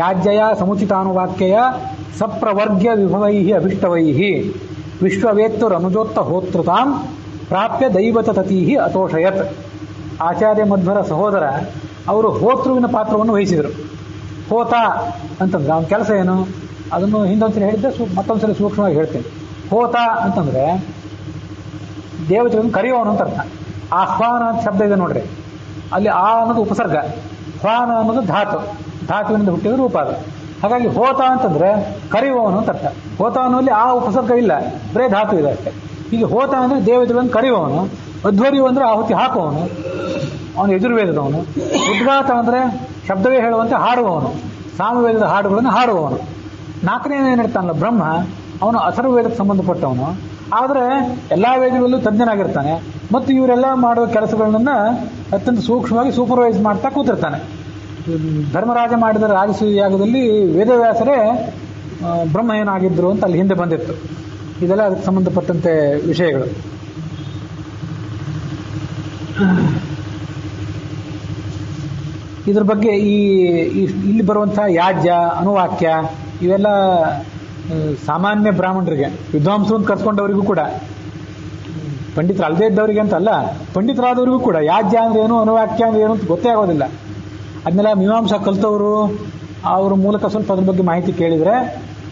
ಯಾಜ್ಯಯ ಸಮುಚಿತಾನುವಾಕ್ಯಯ ಸಪ್ರವರ್ಗ್ಯ ವಿಭವೈ ಅಭಿಷ್ಟವೈ ವಿಶ್ವವೇತ್ತುರನುಜೋತ್ತ ಹೋತೃತಾಂ ಪ್ರಾಪ್ಯ ದೈವತ ತತೀ ಅತೋಷಯತ್. ಆಚಾರ್ಯ ಮಧ್ವರ ಸಹೋದರ ಅವರು ಹೋತೃವಿನ ಪಾತ್ರವನ್ನು ವಹಿಸಿದರು. ಹೋತ ಅಂತಂದ್ರೆ ಅವನ ಕೆಲಸ ಏನು? ಅದನ್ನು ಹಿಂದೊಂದ್ಸರಿ ಹೇಳಿದ್ದೆ, ಮತ್ತೊಂದ್ಸರಿ ಸೂಕ್ಷ್ಮವಾಗಿ ಹೇಳ್ತೇನೆ. ಹೋತ ಅಂತಂದರೆ ದೇವತೆಗಳನ್ನು ಕರೆಯೋನು ಅಂತ ಅರ್ಥ. ಆಹ್ವಾನ ಅಂತ ಶಬ್ದ ಇದೆ ನೋಡ್ರಿ, ಅಲ್ಲಿ ಆ ಅನ್ನೋದು ಉಪಸರ್ಗ, ಹ್ವಾನ ಅನ್ನೋದು ಧಾತು, ಧಾತುವಿನಿಂದ ಹುಟ್ಟಿದ ರೂಪ ಅದು. ಹಾಗಾಗಿ ಹೋತ ಅಂತಂದ್ರೆ ಕರೆಯುವವನು ಅಂತ ಅರ್ಥ. ಹೋತ ಅನ್ನೋಲ್ಲಿ ಆ ಉಪಸರ್ಗ ಇಲ್ಲ, ಬರೇ ಧಾತು ಇದೆ ಅಷ್ಟೇ. ಈಗ ಹೋತ ಅಂದರೆ ದೇವತೆಗಳನ್ನು ಕರೆಯುವವನು, ಅಧ್ವರ್ಯು ಅಂದರೆ ಆಹುತಿ ಹಾಕುವವನು, ಅವನು ಯಜುರ್ವೇದದವನು. ಉದ್ಗಾತ ಅಂದರೆ ಶಬ್ದವೇ ಹೇಳುವಂತೆ ಹಾಡುವವನು, ಸಾಮವೇದದ ಹಾಡುಗಳನ್ನು ಹಾಡುವವನು. 4ನೇ ಏನಿರ್ತಾನಲ್ಲ ಬ್ರಹ್ಮ, ಅವನು ಅಥರ್ವವೇದಕ್ಕೆ ಸಂಬಂಧಪಟ್ಟವನು, ಆದರೆ ಎಲ್ಲ ವೇದಗಳಲ್ಲೂ ತಜ್ಞನಾಗಿರ್ತಾನೆ. ಮತ್ತು ಇವರೆಲ್ಲ ಮಾಡುವ ಕೆಲಸಗಳನ್ನ ಅತ್ಯಂತ ಸೂಕ್ಷ್ಮವಾಗಿ ಸೂಪರ್ವೈಸ್ ಮಾಡ್ತಾ ಕೂತಿರ್ತಾನೆ. ಧರ್ಮರಾಜ ಮಾಡಿದ ರಾಜಸೂಯ ಯಾಗದಲ್ಲಿ ವೇದವ್ಯಾಸರೇ ಬ್ರಹ್ಮ ಏನಾಗಿದ್ರು ಅಂತ ಅಲ್ಲಿ ಹಿಂದೆ ಬಂದಿತ್ತು. ಇದೆಲ್ಲ ಅದಕ್ಕೆ ಸಂಬಂಧಪಟ್ಟಂತೆ ವಿಷಯಗಳು. ಇದ್ರ ಬಗ್ಗೆ ಇಲ್ಲಿ ಬರುವಂಥ ಯಾಜ್ಯ, ಅನುವಾಕ್ಯ ಇವೆಲ್ಲ ಸಾಮಾನ್ಯ ಬ್ರಾಹ್ಮಣರಿಗೆ, ವಿದ್ವಾಂಸರು ಅಂತ ಕರ್ಸ್ಕೊಂಡವರಿಗೂ ಕೂಡ, ಪಂಡಿತರು ಅಲ್ಲದೇ ಇದ್ದವರಿಗೆ ಅಂತಲ್ಲ, ಪಂಡಿತರಾದವರಿಗೂ ಕೂಡ ಯಾಜ್ಯ ಅಂದ್ರೆ ಏನು, ಅನುವಾಕ್ಯ ಅಂದ್ರೆ ಏನು ಅಂತ ಗೊತ್ತೇ ಆಗೋದಿಲ್ಲ. ಅದನ್ನೆಲ್ಲ ಮೀಮಾಂಸಾ ಕಲಿತವರು ಅವ್ರ ಮೂಲಕ ಸ್ವಲ್ಪ ಅದ್ರ ಬಗ್ಗೆ ಮಾಹಿತಿ ಕೇಳಿದರೆ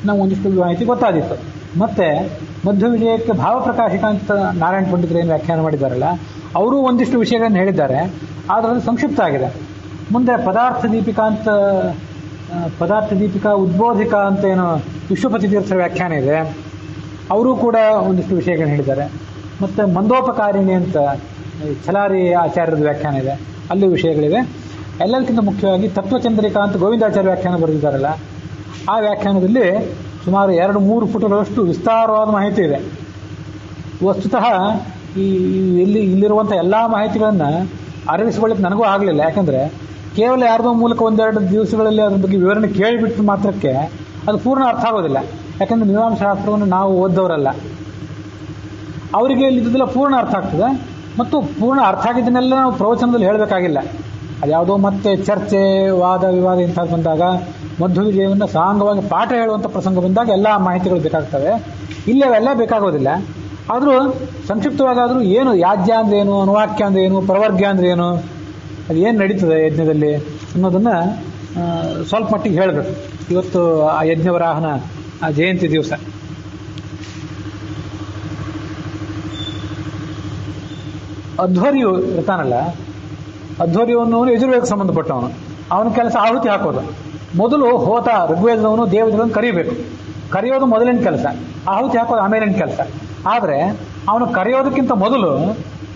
ನಾವು ಒಂದಿಷ್ಟು ಮಾಹಿತಿ ಗೊತ್ತಾದಿತ್ತು. ಮತ್ತು ಮಧ್ವ ವಿಜಯಕ್ಕೆ ಭಾವಪ್ರಕಾಶಿಕ ಅಂತ ನಾರಾಯಣ ಪಂಡಿತರು ಏನು ವ್ಯಾಖ್ಯಾನ ಮಾಡಿದ್ದಾರಲ್ಲ, ಅವರು ಒಂದಿಷ್ಟು ವಿಷಯಗಳನ್ನು ಹೇಳಿದ್ದಾರೆ, ಆದರೆ ಅದು ಸಂಕ್ಷಿಪ್ತ ಆಗಿದೆ. ಮುಂದೆ ಪದಾರ್ಥ ದೀಪಿಕಾ ಉದ್ಬೋಧಿಕಾ ಅಂತ ಏನು ವಿಶ್ವಪತಿ ತೀರ್ಥರ ವ್ಯಾಖ್ಯಾನ ಇದೆ, ಅವರು ಕೂಡ ಒಂದಿಷ್ಟು ವಿಷಯಗಳನ್ನು ಹೇಳಿದ್ದಾರೆ. ಮತ್ತು ಮಂದೋಪಕಾರಿಣಿ ಅಂತ ಛಲಾರಿ ಆಚಾರ್ಯದ ವ್ಯಾಖ್ಯಾನ ಇದೆ, ಅಲ್ಲಿ ವಿಷಯಗಳಿವೆ. ಎಲ್ಲದಕ್ಕಿಂತ ಮುಖ್ಯವಾಗಿ ತತ್ವಚಂದ್ರಿಕಾ ಅಂತ ಗೋವಿಂದಾಚಾರ್ಯ ವ್ಯಾಖ್ಯಾನ ಬರೆದಿದ್ದಾರಲ್ಲ, ಆ ವ್ಯಾಖ್ಯಾನದಲ್ಲಿ ಸುಮಾರು 2-3 ಪುಟಗಳಷ್ಟು ವಿಸ್ತಾರವಾದ ಮಾಹಿತಿ ಇದೆ. ವಸ್ತುತಃ ಇಲ್ಲಿರುವಂಥ ಎಲ್ಲ ಮಾಹಿತಿಗಳನ್ನು ಅರಗಿಸ್ಕೊಳ್ಳಿಕ್ಕೆ ನನಗೂ ಆಗಲಿಲ್ಲ. ಯಾಕಂದರೆ ಕೇವಲ ಯಾರ್ದೋ ಮೂಲಕ 1-2 ದಿವಸಗಳಲ್ಲಿ ಅದ್ರ ಬಗ್ಗೆ ವಿವರಣೆ ಕೇಳಿಬಿಟ್ಟು ಮಾತ್ರಕ್ಕೆ ಅದು ಪೂರ್ಣ ಅರ್ಥ ಆಗೋದಿಲ್ಲ. ಯಾಕಂದರೆ ಮೀಮಾಂಸಾಸ್ತ್ರವನ್ನು ನಾವು ಓದ್ದವರಲ್ಲ, ಅವರಿಗೆ ಇಲ್ಲಿದ್ದೆಲ್ಲ ಪೂರ್ಣ ಅರ್ಥ ಆಗ್ತದೆ. ಮತ್ತು ಪೂರ್ಣ ಅರ್ಥ ಆಗಿದ್ದನ್ನೆಲ್ಲ ನಾವು ಪ್ರವಚನದಲ್ಲಿ ಹೇಳಬೇಕಾಗಿಲ್ಲ. ಅದ್ಯಾವುದೋ ಮತ್ತೆ ಚರ್ಚೆ, ವಾದ ವಿವಾದ ಇಂಥದ್ದು ಬಂದಾಗ, ಮಧ್ವ ವಿಜಯವನ್ನು ಸಾಂಗವಾಗಿ ಪಾಠ ಹೇಳುವಂಥ ಪ್ರಸಂಗ ಬಂದಾಗ ಎಲ್ಲ ಮಾಹಿತಿಗಳು ಬೇಕಾಗ್ತವೆ. ಇಲ್ಲಿ ಅವೆಲ್ಲ ಬೇಕಾಗೋದಿಲ್ಲ. ಆದರೂ ಸಂಕ್ಷಿಪ್ತವಾಗಾದರೂ ಏನು ಯಾಜ್ಯ ಅಂದ್ರೆ ಏನು, ಅನುವಾಕ್ಯ ಅಂದ್ರೆ ಏನು, ಪ್ರವರ್ಗ್ಯ ಅಂದ್ರೆ ಏನು, ಅದು ಏನು ನಡೀತದೆ ಯಜ್ಞದಲ್ಲಿ ಅನ್ನೋದನ್ನು ಸ್ವಲ್ಪ ಮಟ್ಟಿಗೆ ಹೇಳಬೇಕು. ಇವತ್ತು ಆ ಯಜ್ಞವರಾಹನ ಆ ಜಯಂತಿ ದಿವಸ. ಅಧ್ವರ್ಯು ಇರ್ತಾನಲ್ಲ, ಅಧ್ವರ್ಯವನ್ನು ಯಜುರ್ವೇದಕ್ಕೆ ಸಂಬಂಧಪಟ್ಟವನು. ಅವನ ಕೆಲಸ ಆಹುತಿ ಹಾಕೋದು. ಮೊದಲು ಹೋತ ಋಗ್ವೇದದವನು ದೇವತೆಗಳನ್ನು ಕರೀಬೇಕು. ಕರೆಯೋದು ಮೊದಲಿನ ಕೆಲಸ, ಆಹುತಿ ಹಾಕೋದು ಆಮೇಲಿನ ಕೆಲಸ. ಆದರೆ ಅವನು ಕರೆಯೋದಕ್ಕಿಂತ ಮೊದಲು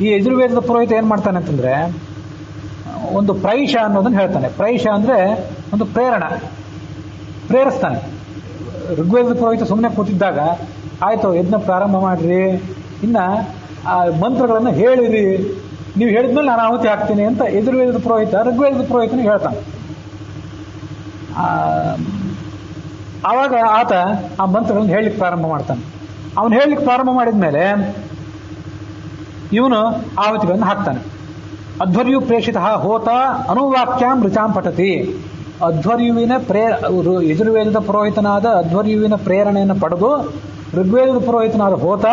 ಈ ಯಜುರ್ವೇದದ ಪುರೋಹಿತ ಏನು ಮಾಡ್ತಾನೆ ಅಂತಂದರೆ, ಒಂದು ಪ್ರೈಷ ಅನ್ನೋದನ್ನು ಹೇಳ್ತಾನೆ. ಪ್ರೈಷ ಅಂದರೆ ಒಂದು ಪ್ರೇರಿಸ್ತಾನೆ. ಋಗ್ವೇದದ ಪುರೋಹಿತ ಸುಮ್ಮನೆ ಕೂತಿದ್ದಾಗ, ಆಯಿತು ಯಜ್ಞ ಪ್ರಾರಂಭ ಮಾಡಿರಿ, ಇನ್ನು ಆ ಮಂತ್ರಗಳನ್ನು ಹೇಳಿರಿ, ನೀವು ಹೇಳಿದ್ಮೇಲೆ ನಾನು ಆಹುತಿ ಹಾಕ್ತೀನಿ ಅಂತ ಯಜುರ್ವೇದದ ಪುರೋಹಿತ ಋಗ್ವೇದದ ಪುರೋಹಿತನಿಗೆ ಹೇಳ್ತಾನೆ. ಆವಾಗ ಆತ ಆ ಮಂತ್ರಗಳನ್ನು ಹೇಳಲಿಕ್ಕೆ ಪ್ರಾರಂಭ ಮಾಡ್ತಾನೆ. ಅವನು ಹೇಳಲಿಕ್ಕೆ ಪ್ರಾರಂಭ ಮಾಡಿದ ಮೇಲೆ ಇವನು ಆಹುತಿಗಳನ್ನು ಹಾಕ್ತಾನೆ. ಅಧ್ವರ್ಯು ಪ್ರೇಷಿತ ಹೋತ ಅನುವಾಕ್ಯಾಂ ಋಚಾಂ ಪಠತಿ. ಅಧ್ವರ್ಯುವಿನ ಯಜುರ್ವೇದದ ಪುರೋಹಿತನಾದ ಅಧ್ವರ್ಯುವಿನ ಪ್ರೇರಣೆಯನ್ನು ಪಡೆದು ಋಗ್ವೇದದ ಪುರೋಹಿತನಾದ ಹೋತ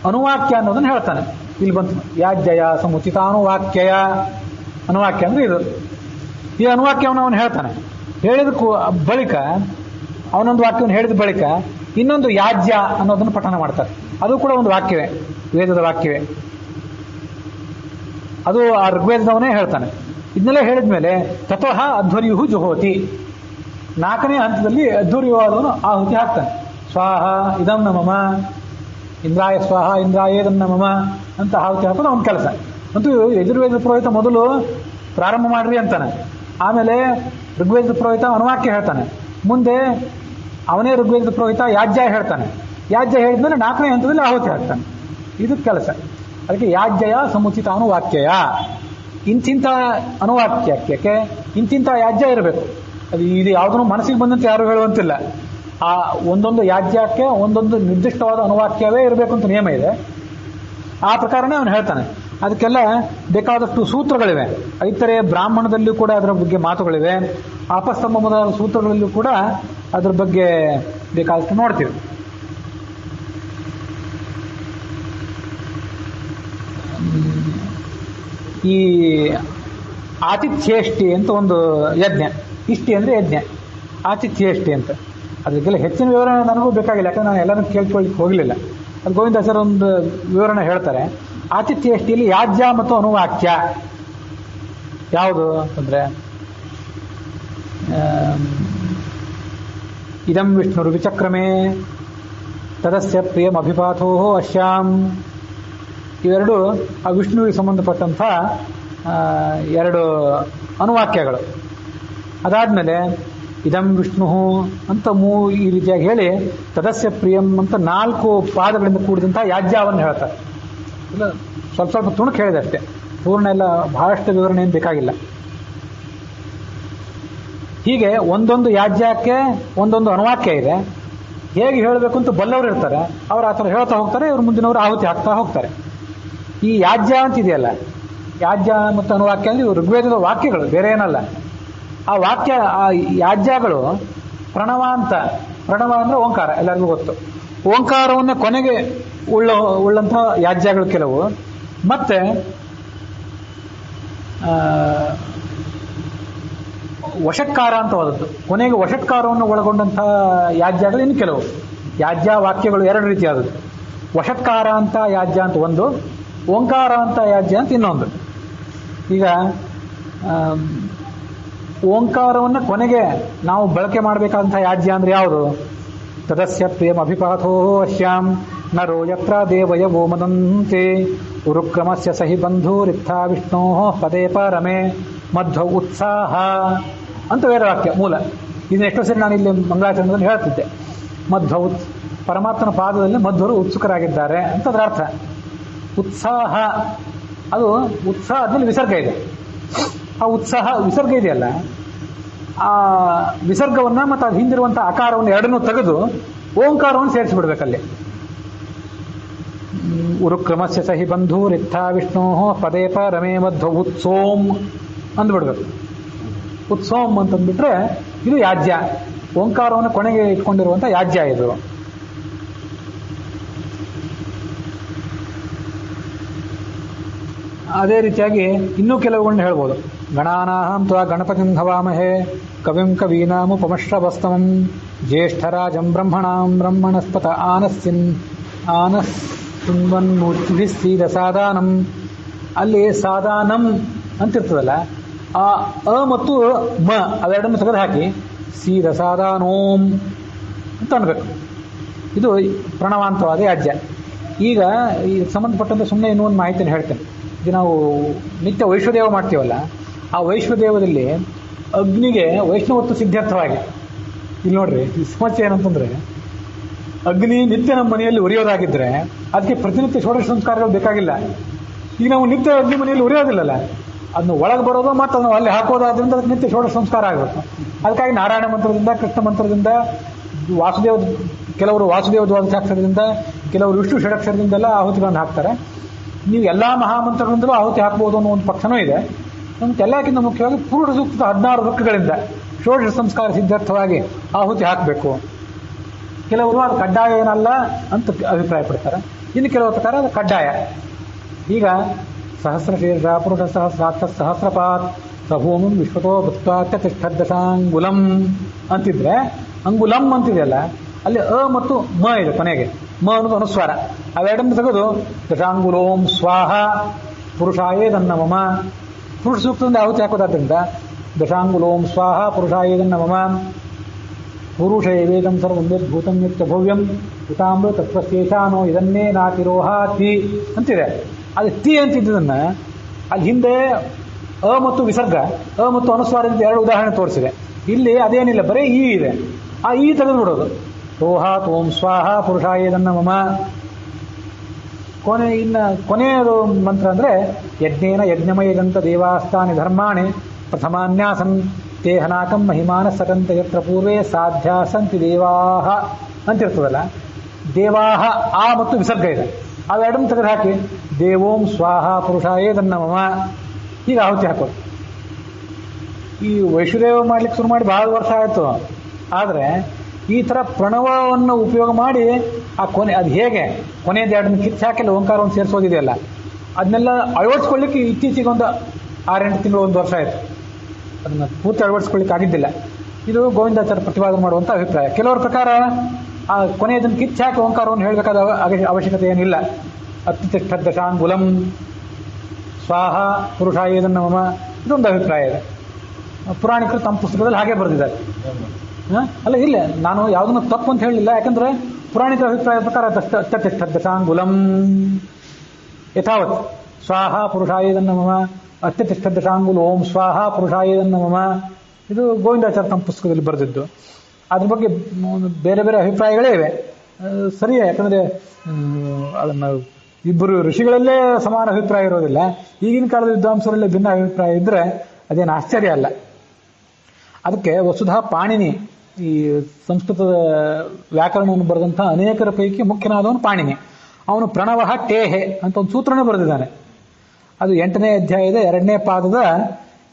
ಅನುವಾಕ್ಯ ಅನ್ನೋದನ್ನು ಹೇಳ್ತಾನೆ. ಇಲ್ಲಿ ಬಂತು ಯಾಜ್ಯಯ ಸಮುಚಿತ ಅನುವಾಕ್ಯಯ. ಅನುವಾಕ್ಯ ಅಂದರೆ ಇದು. ಈ ಅನುವಾಕ್ಯವನ್ನು ಅವನು ಹೇಳ್ತಾನೆ. ಹೇಳಿದ ಬಳಿಕ ಅವನೊಂದು ವಾಕ್ಯವನ್ನು ಹೇಳಿದ ಬಳಿಕ ಇನ್ನೊಂದು ಯಾಜ್ಯ ಅನ್ನೋದನ್ನು ಪಠನ ಮಾಡ್ತಾರೆ. ಅದು ಕೂಡ ಒಂದು ವಾಕ್ಯವೇ, ವೇದದ ವಾಕ್ಯವೇ. ಅದು ಆ ಋಗ್ವೇದದವನೇ ಹೇಳ್ತಾನೆ. ಇದನ್ನೆಲ್ಲ ಹೇಳಿದ ಮೇಲೆ ತತಃ ಅಧ್ವರ್ಯು ಜುಹೋತಿ. 4ನೇ ಹಂತದಲ್ಲಿ ಅಧ್ವರ್ಯವಾದವನು ಆಹುತಿ ಹಾಕ್ತಾನೆ. ಸ್ವಾಹ ಇದಂ ನಮಮ, ಇಂದ್ರಾಯ ಸ್ವಾಹ ಇಂದ್ರಾಯೇದಂ ನಮಮ ಅಂತ ಆಹುತಿ ಹಾಕೋದು ಅವನ ಕೆಲಸ. ಅಂತೂ ಯಜುರ್ವೇದ ಪುರೋಹಿತ ಮೊದಲು ಪ್ರಾರಂಭ ಮಾಡ್ರಿ ಅಂತಾನೆ. ಆಮೇಲೆ ಋಗ್ವೇದ ಪುರೋಹಿತ ಅನುವಾಕ್ಯ ಹೇಳ್ತಾನೆ. ಮುಂದೆ ಅವನೇ ಋಗ್ವೇದ ಪುರೋಹಿತ ಯಾಜ್ಯ ಹೇಳ್ತಾನೆ. ಯಾಜ್ಯ ಹೇಳಿದ್ಮೇಲೆ 4ನೇ ಹಂತದಲ್ಲಿ ಆಹುತಿ ಹಾಕ್ತಾನೆ. ಇದು ಕೆಲಸ. ಅದಕ್ಕೆ ಯಾಜ್ಯಯ ಸಮುಚಿತ ಅನುವಾಕ್ಯಯ. ಇಂತಿಂಥ ಅನುವಾಕ್ಯಕ್ಕೆ ಇಂತಿಂಥ ಯಾಜ್ಯ ಇರಬೇಕು. ಅದು ಇದು ಯಾವುದನ್ನು ಮನಸ್ಸಿಗೆ ಬಂದಂತೆ ಯಾರು ಹೇಳುವಂತಿಲ್ಲ. ಆ ಒಂದೊಂದು ಯಾಜ್ಯಕ್ಕೆ ಒಂದೊಂದು ನಿರ್ದಿಷ್ಟವಾದ ಅನುವಾಕ್ಯವೇ ಇರಬೇಕು ಅಂತ ನಿಯಮ ಇದೆ. ಆ ಪ್ರಕಾರನೇ ಅವನು ಹೇಳ್ತಾನೆ. ಅದಕ್ಕೆಲ್ಲ ಬೇಕಾದಷ್ಟು ಸೂತ್ರಗಳಿವೆ. ಐತರೆ ಬ್ರಾಹ್ಮಣದಲ್ಲೂ ಕೂಡ ಅದರ ಬಗ್ಗೆ ಮಾತುಗಳಿವೆ. ಆಪಸ್ತಂಭ ಮೊದಲಾದ ಸೂತ್ರಗಳಲ್ಲೂ ಕೂಡ ಅದರ ಬಗ್ಗೆ ಬೇಕಾದಷ್ಟು ನೋಡ್ತೀವಿ. ಈ ಆತಿಥ್ಯೇಷ್ಟಿ ಅಂತ ಒಂದು ಯಜ್ಞ. ಇಷ್ಟಿ ಅಂದರೆ ಯಜ್ಞ, ಆತಿಥ್ಯೇಷ್ಟಿ ಅಂತ. ಅದಕ್ಕೆಲ್ಲ ಹೆಚ್ಚಿನ ವಿವರಣೆ ನನಗೂ ಬೇಕಾಗಿಲ್ಲ, ಯಾಕಂದ್ರೆ ನಾನು ಎಲ್ಲರೂ ಕೇಳ್ಕೊಳ್ಳಿಕ್ಕೆ ಹೋಗಲಿಲ್ಲ. ಅದು ಗೋವಿಂದಾಚಾರ್ಯ ಒಂದು ವಿವರಣೆ ಹೇಳ್ತಾರೆ. ಆತಿಥ್ಯೇಷ್ಟಿಯಲ್ಲಿ ಯಾಜ್ಯ ಮತ್ತು ಅನುವಾಕ್ಯ ಯಾವುದು ಅಂತಂದರೆ, ಇದಂ ವಿಷ್ಣುರು ವಿಚಕ್ರಮೇ ತದಸ್ಯ ಪ್ರಿಯಂ ಅಭಿಪಾಥೋ ಅಶ್ಯಾಂ. ಇವೆರಡು ಆ ವಿಷ್ಣುವಿಗೆ ಸಂಬಂಧಪಟ್ಟಂಥ 2 ಅನುವಾಕ್ಯಗಳು. ಅದಾದಮೇಲೆ ಇದಂ ವಿಷ್ಣು ಅಂತ ಈ ರೀತಿಯಾಗಿ ಹೇಳಿ ತದಸ್ಯ ಪ್ರಿಯಂ ಅಂತ 4 ಪಾದಗಳಿಂದ ಕೂಡಿದಂಥ ಯಾಜ್ಯವನ್ನು ಹೇಳ್ತಾರೆ. ಇಲ್ಲ ಸ್ವಲ್ಪ ತುಣುಕು ಹೇಳಿದೆ ಅಷ್ಟೇ, ಪೂರ್ಣ ಎಲ್ಲ ಬಹಳಷ್ಟು ವಿವರಣೆ ಏನು ಬೇಕಾಗಿಲ್ಲ. ಹೀಗೆ ಒಂದೊಂದು ಯಾಜ್ಯಕ್ಕೆ ಒಂದೊಂದು ಅನುವಾಕ್ಯ ಇದೆ. ಹೇಗೆ ಹೇಳಬೇಕು ಅಂತ ಬಲ್ಲವರು ಇರ್ತಾರೆ, ಅವರು ಆ ಥರ ಹೇಳ್ತಾ ಹೋಗ್ತಾರೆ, ಇವರು ಮುಂದಿನವರು ಆಹುತಿ ಹಾಕ್ತಾ ಹೋಗ್ತಾರೆ. ಈ ಯಾಜ್ಯ ಅಂತಿದೆಯಲ್ಲ, ಯಾಜ್ಯ ಮತ್ತು ಅನುವಾಕ್ಯ ಅಂದರೆ ಇವು ಋಗ್ವೇದದ ವಾಕ್ಯಗಳು, ಬೇರೆ ಏನಲ್ಲ. ಆ ವಾಕ್ಯ, ಆ ಯಾಜ್ಯಗಳು ಪ್ರಣವ ಅಂತ. ಪ್ರಣವ ಅಂದರೆ ಓಂಕಾರ, ಎಲ್ಲರಿಗೂ ಗೊತ್ತು. ಓಂಕಾರವನ್ನು ಕೊನೆಗೆ ಉಳ್ಳಂಥ ಯಾಜ್ಯಗಳು ಕೆಲವು. ಮತ್ತೆ ವಷಟ್ಕಾರ ಅಂತ ಹೋದದ್ದು, ಕೊನೆಗೆ ವಷಟ್ಕಾರವನ್ನು ಒಳಗೊಂಡಂಥ ಯಾಜ್ಯಗಳು ಇನ್ನು ಕೆಲವು. ಯಾಜ್ಯ ವಾಕ್ಯಗಳು 2 ರೀತಿಯಾದದ್ದು. ವಷಟ್ಕಾರ ಅಂತ ಯಾಜ್ಯ ಅಂತ ಒಂದು, ಓಂಕಾರ ಅಂತ ಯಾಜ್ಯ ಅಂತ ಇನ್ನೊಂದು. ಈಗ ಓಂಕಾರವನ್ನು ಕೊನೆಗೆ ನಾವು ಬಳಕೆ ಮಾಡಬೇಕಾದಂಥ ಯಾಜ್ಯ ಅಂದ್ರೆ ಯಾವುದು? ತದಸ್ಯ ಪ್ರಿಯಂ ಅಭಿಪಾಥೋ ಅಶ್ಯಾಂ ನರೋ ಯತ್ರ ದೇವಯ ಓಮದಂತೆ ಉರುಕ್ರಮಸ್ಯ ಸಹಿ ಬಂಧೂರಿತ್ಥ ವಿಷ್ಣೋ ಪದೇ ಪರಮೆ ಮಧ್ವ ಉತ್ಸಾಹ ಅಂತ ವೇದವಾಕ್ಯ ಮೂಲ. ಇದನ್ನ ಎಷ್ಟೋ ಸರಿ ನಾನು ಇಲ್ಲಿ ಮಂಗಳಾಚರಣೆಯಲ್ಲಿ ಹೇಳ್ತಿದ್ದೆ. ಮಧ್ವ ಪರಮಾತ್ಮನ ಪಾದದಲ್ಲಿ ಮಧ್ವರು ಉತ್ಸುಕರಾಗಿದ್ದಾರೆ ಅಂತ ಅದರ ಅರ್ಥ. ಉತ್ಸಾಹ, ಅದು ಉತ್ಸಾಹ ಆದ್ಮೇಲೆ ವಿಸರ್ಗ ಇದೆ. ಆ ಉತ್ಸಾಹ ವಿಸರ್ಗ ಇದೆಯಲ್ಲ, ಆ ವಿಸರ್ಗವನ್ನ ಮತ್ತು ಅದು ಹಿಂದಿರುವಂಥ ಆಕಾರವನ್ನು ಎರಡನ್ನೂ ತೆಗೆದು ಓಂಕಾರವನ್ನು ಸೇರಿಸಿಬಿಡ್ಬೇಕಲ್ಲಿ. ಉರುಕ್ರಮಸ್ಯ ಸಹಿ ಬಂಧೂರಿತ್ಥ ವಿಷ್ಣೋ ಪದೇ ಪರಮೇ ಮಧ್ವ ಉತ್ಸೋಂ ಅಂದ್ಬಿಡ್ಬೇಕು. ಉತ್ಸೋಂ ಅಂತಂದ್ಬಿಟ್ರೆ ಇದು ಯಾಜ್ಯ. ಓಂಕಾರವನ್ನು ಕೊನೆಗೆ ಇಟ್ಕೊಂಡಿರುವಂಥ ಯಾಜ್ಯ ಇದು. ಅದೇ ರೀತಿಯಾಗಿ ಇನ್ನೂ ಕೆಲವುಗಳನ್ನ ಹೇಳ್ಬೋದು. ಗಣಾನಾಹಂ ತ್ವಾ ಗಣಪತಿಂ ಹವಾಮಹೇ ಕವಿಂ ಕವೀನಾಮುಪಮಶ್ರವಸ್ತಮಂ ಜ್ಯೇಷ್ಠರಾಜಂ ಬ್ರಹ್ಮಣಾಂ ಬ್ರಹ್ಮಣಸ್ಪತ ಆನಸ್ಸಿನ್ವನ್ಮೂರ್ತಿಭಿಸ್ಸೀದ ಸಾದಾನಂ. ಅಲ್ಲಿ ಸಾದಾನಂ ಅಂತಿರ್ತದಲ್ಲ, ಆ ಅ ಮತ್ತು ಮ ಅವೆರಡನ್ನು ತೆಗೆದು ಹಾಕಿ ಸೀದ ಸಾದಾನೋಂ ಅಂತ ಅನ್ಬೇಕು. ಇದು ಪ್ರಣವಾಂತವಾದ ಯಾಜ್ಯ. ಈಗ ಈ ಸಂಬಂಧಪಟ್ಟಂತೆ ಸುಮ್ಮನೆ ಇನ್ನೂ ಒಂದು ಮಾಹಿತಿಯನ್ನು ಹೇಳ್ತೇನೆ. ಈಗ ನಾವು ನಿತ್ಯ ವೈಶ್ವದೇವ ಮಾಡ್ತೀವಲ್ಲ, ಆ ವೈಶ್ವದೇವದಲ್ಲಿ ಅಗ್ನಿಗೆ ವೈಷ್ಣವತ್ವ ಸಿದ್ಧಾರ್ಥವಾಗಿ. ಇಲ್ಲಿ ನೋಡ್ರಿ, ಈ ಸಮಸ್ಯೆ ಏನಂತಂದ್ರೆ, ಅಗ್ನಿ ನಿತ್ಯ ನಮ್ಮ ಮನೆಯಲ್ಲಿ ಉರಿಯೋದಾಗಿದ್ರೆ ಅದಕ್ಕೆ ಪ್ರತಿನಿತ್ಯ ಷೋಡಶ ಸಂಸ್ಕಾರಗಳು ಬೇಕಾಗಿಲ್ಲ. ಈಗ ನಾವು ನಿತ್ಯ ಅಗ್ನಿ ಮನೆಯಲ್ಲಿ ಉರಿಯೋದಿಲ್ಲಲ್ಲ, ಅದನ್ನು ಒಳಗೆ ಬರೋದು ಮತ್ತು ಅದನ್ನು ಅಲ್ಲಿ ಹಾಕೋದಾದ್ರಿಂದ ಅದಕ್ಕೆ ನಿತ್ಯ ಷೋಡಶ ಸಂಸ್ಕಾರ ಆಗಬೇಕು. ಅದಕ್ಕಾಗಿ ನಾರಾಯಣ ಮಂತ್ರದಿಂದ, ಕೃಷ್ಣ ಮಂತ್ರದಿಂದ, ಕೆಲವರು ವಾಸುದೇವ ದ್ವಾದಶಾಕ್ಷರದಿಂದ, ಕೆಲವರು ವಿಷ್ಣು ಷಡಕ್ಷರದಿಂದೆಲ್ಲ ಆಹುತಿಗಳನ್ನು ಹಾಕ್ತಾರೆ. ನೀವು ಎಲ್ಲ ಮಹಾಮಂತ್ರಗಳಿಂದಲೂ ಆಹುತಿ ಹಾಕ್ಬೋದು ಅನ್ನೋ ಒಂದು ಪಕ್ಷನೂ ಇದೆ. ನಮ್ಗೆ ಎಲ್ಲಕ್ಕಿಂತ ಮುಖ್ಯವಾಗಿ ಪೂರ್ಣ ಸೂಕ್ತದ 16 ಋಕ್ಕುಗಳಿಂದ ಷೋಡಶ ಸಂಸ್ಕಾರ ಸಿದ್ಧಾರ್ಥವಾಗಿ ಆಹುತಿ ಹಾಕಬೇಕು. ಕೆಲವರು ಅದು ಕಡ್ಡಾಯ ಏನಲ್ಲ ಅಂತ ಅಭಿಪ್ರಾಯ ಪಡ್ತಾರೆ. ಇನ್ನು ಕೆಲವು ಪ್ರಕಾರ ಅದು ಕಡ್ಡಾಯ. ಈಗ ಸಹಸ್ರಶೀರ್ಷ ಪುರುಷ ಸಹಸ್ರಾಕ್ಷ ಸಹಸ್ರಪಾತ್ ಸಭೂಮಿ ವಿಶ್ವತೋ ಭುತ್ವಾತ್ಯ ತಿಷ್ಠದಶಾಂಗುಲಂ ಅಂತಿದ್ರೆ, ಅಂಗುಲಂ ಅಂತಿದೆಯಲ್ಲ, ಅಲ್ಲಿ ಅ ಮತ್ತು ಮ ಇದೆ ಕೊನೆಗೆ. ಮ ಅನ್ನೋದು ಅನುಸ್ವಾರ. ಅವೆರಡನ್ನು ತೆಗೆದು ದಶಾಂಗುಲೋಂ ಸ್ವಾಹ ಪುರುಷಾಯೇದನ್ನ ಮಮ. ಪುರುಷ ಸೂಕ್ತದಿಂದ ಆಹುತಿ ಹಾಕೋದಾದ್ರಿಂದ ದಶಾಂಗುಲೋಂ ಸ್ವಾಹ ಪುರುಷಾಯೇದನ್ನ ಮಮ ಪುರುಷ ಏವೇದಂ ಸರ್ವಂ ಯದ್ಭೂತಂ ಯಚ್ಚ ಭವ್ಯಂ ಉತಾಮೃತ ತತ್ವಶೇಷಾನೋ ಇದನ್ನೇ ನಾತಿರೋಹಾತಿ ಅಂತಿದೆ. ಅದು ತಿ ಅಂತಿದ್ದದನ್ನ ಅಲ್ಲಿ ಹಿಂದೆ ಅ ಮತ್ತು ವಿಸರ್ಗ, ಅ ಮತ್ತು ಅನುಸ್ವಾರದಿಂದ 2 ಉದಾಹರಣೆ ತೋರಿಸಿದೆ. ಇಲ್ಲಿ ಅದೇನಿಲ್ಲ, ಬರೀ ಈ ಇದೆ. ಆ ಈ ತೆಗೆದು ಬಿಡೋದು. ರೋಹಾತ್ ಓಂ ಸ್ವಾಹ ಪುರುಷಾಯೇದನ್ನ ಮಮ. ಕೊನೆಯದು ಮಂತ್ರ ಅಂದ್ರೆ ಯಜ್ಞೇನ ಯಜ್ಞಮಯಗಂತ ದೇವಾಸ್ತಾನಿ ಧರ್ಮಾಣಿ ಪ್ರಥಮಾನ್ಯಾಸನ್ ತೇಹನಾಕಂ ಮಹಿಮಾನ ಸಕಂತ ಯತ್ರ ಪೂರ್ವೇ ಸಾಧ್ಯ ಸಂತಿ ದೇವಾಹ ಅಂತಿರ್ತದಲ್ಲ. ದೇವಾಹ ಆ ಮತ್ತು ವಿಸರ್ಗ ಇದೆ. ಅವೆರಡನ್ನು ತೆಗೆದು ಹಾಕಿ ದೇವೋಂ ಸ್ವಾಹ ಪುರುಷಾಯೇದನ್ನ ಮಮ ಹೀಗೆ ಆಹುತಿ ಹಾಕೋದು. ಈ ವೈಷ್ಣದೇವ ಮಾಡ್ಲಿಕ್ಕೆ ಶುರು ಮಾಡಿ ಬಹಳ ವರ್ಷ ಆಯಿತು. ಆದರೆ ಈ ಥರ ಪ್ರಣವವನ್ನು ಉಪಯೋಗ ಮಾಡಿ ಆ ಕೊನೆ ಅದು ಹೇಗೆ ಕೊನೆಯದು ಎರಡನ್ನು ಕಿತ್ತು ಹಾಕಿಲ್ಲ ಓಂಕಾರವನ್ನು ಸೇರಿಸೋದಿದೆಯಲ್ಲ, ಅದನ್ನೆಲ್ಲ ಅಳವಡಿಸ್ಕೊಳ್ಳಿಕ್ಕೆ ಇತ್ತೀಚೆಗೆ ಒಂದು 6-8 ತಿಂಗಳು 1 ವರ್ಷ ಆಯಿತು. ಅದನ್ನು ಪೂರ್ತಿ ಅಳವಡಿಸ್ಕೊಳ್ಳಿಕ್ಕೆ ಆಗಿದ್ದಿಲ್ಲ. ಇದು ಗೋವಿಂದಾಚಾರ್ಯ ಪ್ರತಿಪಾದನೆ ಮಾಡುವಂಥ ಅಭಿಪ್ರಾಯ. ಕೆಲವರ ಪ್ರಕಾರ ಆ ಕೊನೆಯದನ್ನು ಕಿತ್ತು ಹಾಕಿ ಓಂಕಾರವನ್ನು ಹೇಳಬೇಕಾದ ಅವಶ್ಯಕತೆ ಏನಿಲ್ಲ. ಅತ್ಯುತ್ಥದಶಾಂಗುಲಂ ಸ್ವಾಹ ಪುರುಷಾಯೇದನ್ನ ಮಮ ಇದೊಂದು ಅಭಿಪ್ರಾಯ ಇದೆ. ಪುರಾಣಿಕರು ತಮ್ಮ ಪುಸ್ತಕದಲ್ಲಿ ಹಾಗೆ ಬರೆದಿದ್ದಾರೆ. ಅಲ್ಲ, ಇಲ್ಲ, ನಾನು ಯಾವುದನ್ನು ತಪ್ಪು ಅಂತ ಹೇಳಿಲ್ಲ. ಯಾಕಂದ್ರೆ ಪುರಾಣಿಕರ ಅಭಿಪ್ರಾಯದ ಪ್ರಕಾರ ಅತ್ಯತಿಷ್ಠದಶಾಂಗುಲಂ ಯಥಾವತ್ ಸ್ವಾಹ ಪುರುಷಾಯೇದನ್ನ ಮಮ ಅತ್ಯತಿಷ್ಠದಶಾಂಗುಲ ಓಂ ಸ್ವಾಹ ಪುರುಷಾಯೇದನ್ನ ಮಮ ಇದು ಗೋವಿಂದಾಚಾರ್ಯ ತಮ್ಮ ಪುಸ್ತಕದಲ್ಲಿ ಬರೆದಿದ್ದು. ಅದ್ರ ಬಗ್ಗೆ ಬೇರೆ ಬೇರೆ ಅಭಿಪ್ರಾಯಗಳೇ ಇವೆ. ಸರಿಯೇ, ಯಾಕಂದ್ರೆ ಅದನ್ನು ಇಬ್ಬರು ಋಷಿಗಳಲ್ಲೇ ಸಮಾನ ಅಭಿಪ್ರಾಯ ಇರೋದಿಲ್ಲ. ಈಗಿನ ಕಾಲದ ವಿದ್ವಾಂಸರಲ್ಲೇ ಭಿನ್ನ ಅಭಿಪ್ರಾಯ ಇದ್ರೆ ಅದೇನು ಆಶ್ಚರ್ಯ ಅಲ್ಲ. ಅದಕ್ಕೆ ವಸುಧಾ ಪಾಣಿನಿ, ಈ ಸಂಸ್ಕೃತದ ವ್ಯಾಕರಣವನ್ನು ಬರೆದಂತಹ ಅನೇಕರ ಪೈಕಿ ಮುಖ್ಯನಾದವನು ಪಾಣಿನಿ. ಅವನು ಪ್ರಣವ ಟೇಹೆ ಅಂತ ಒಂದು ಸೂತ್ರನೇ ಬರೆದಿದ್ದಾನೆ. ಅದು 8ನೇ ಅಧ್ಯಾಯದ 2ನೇ ಪಾದದ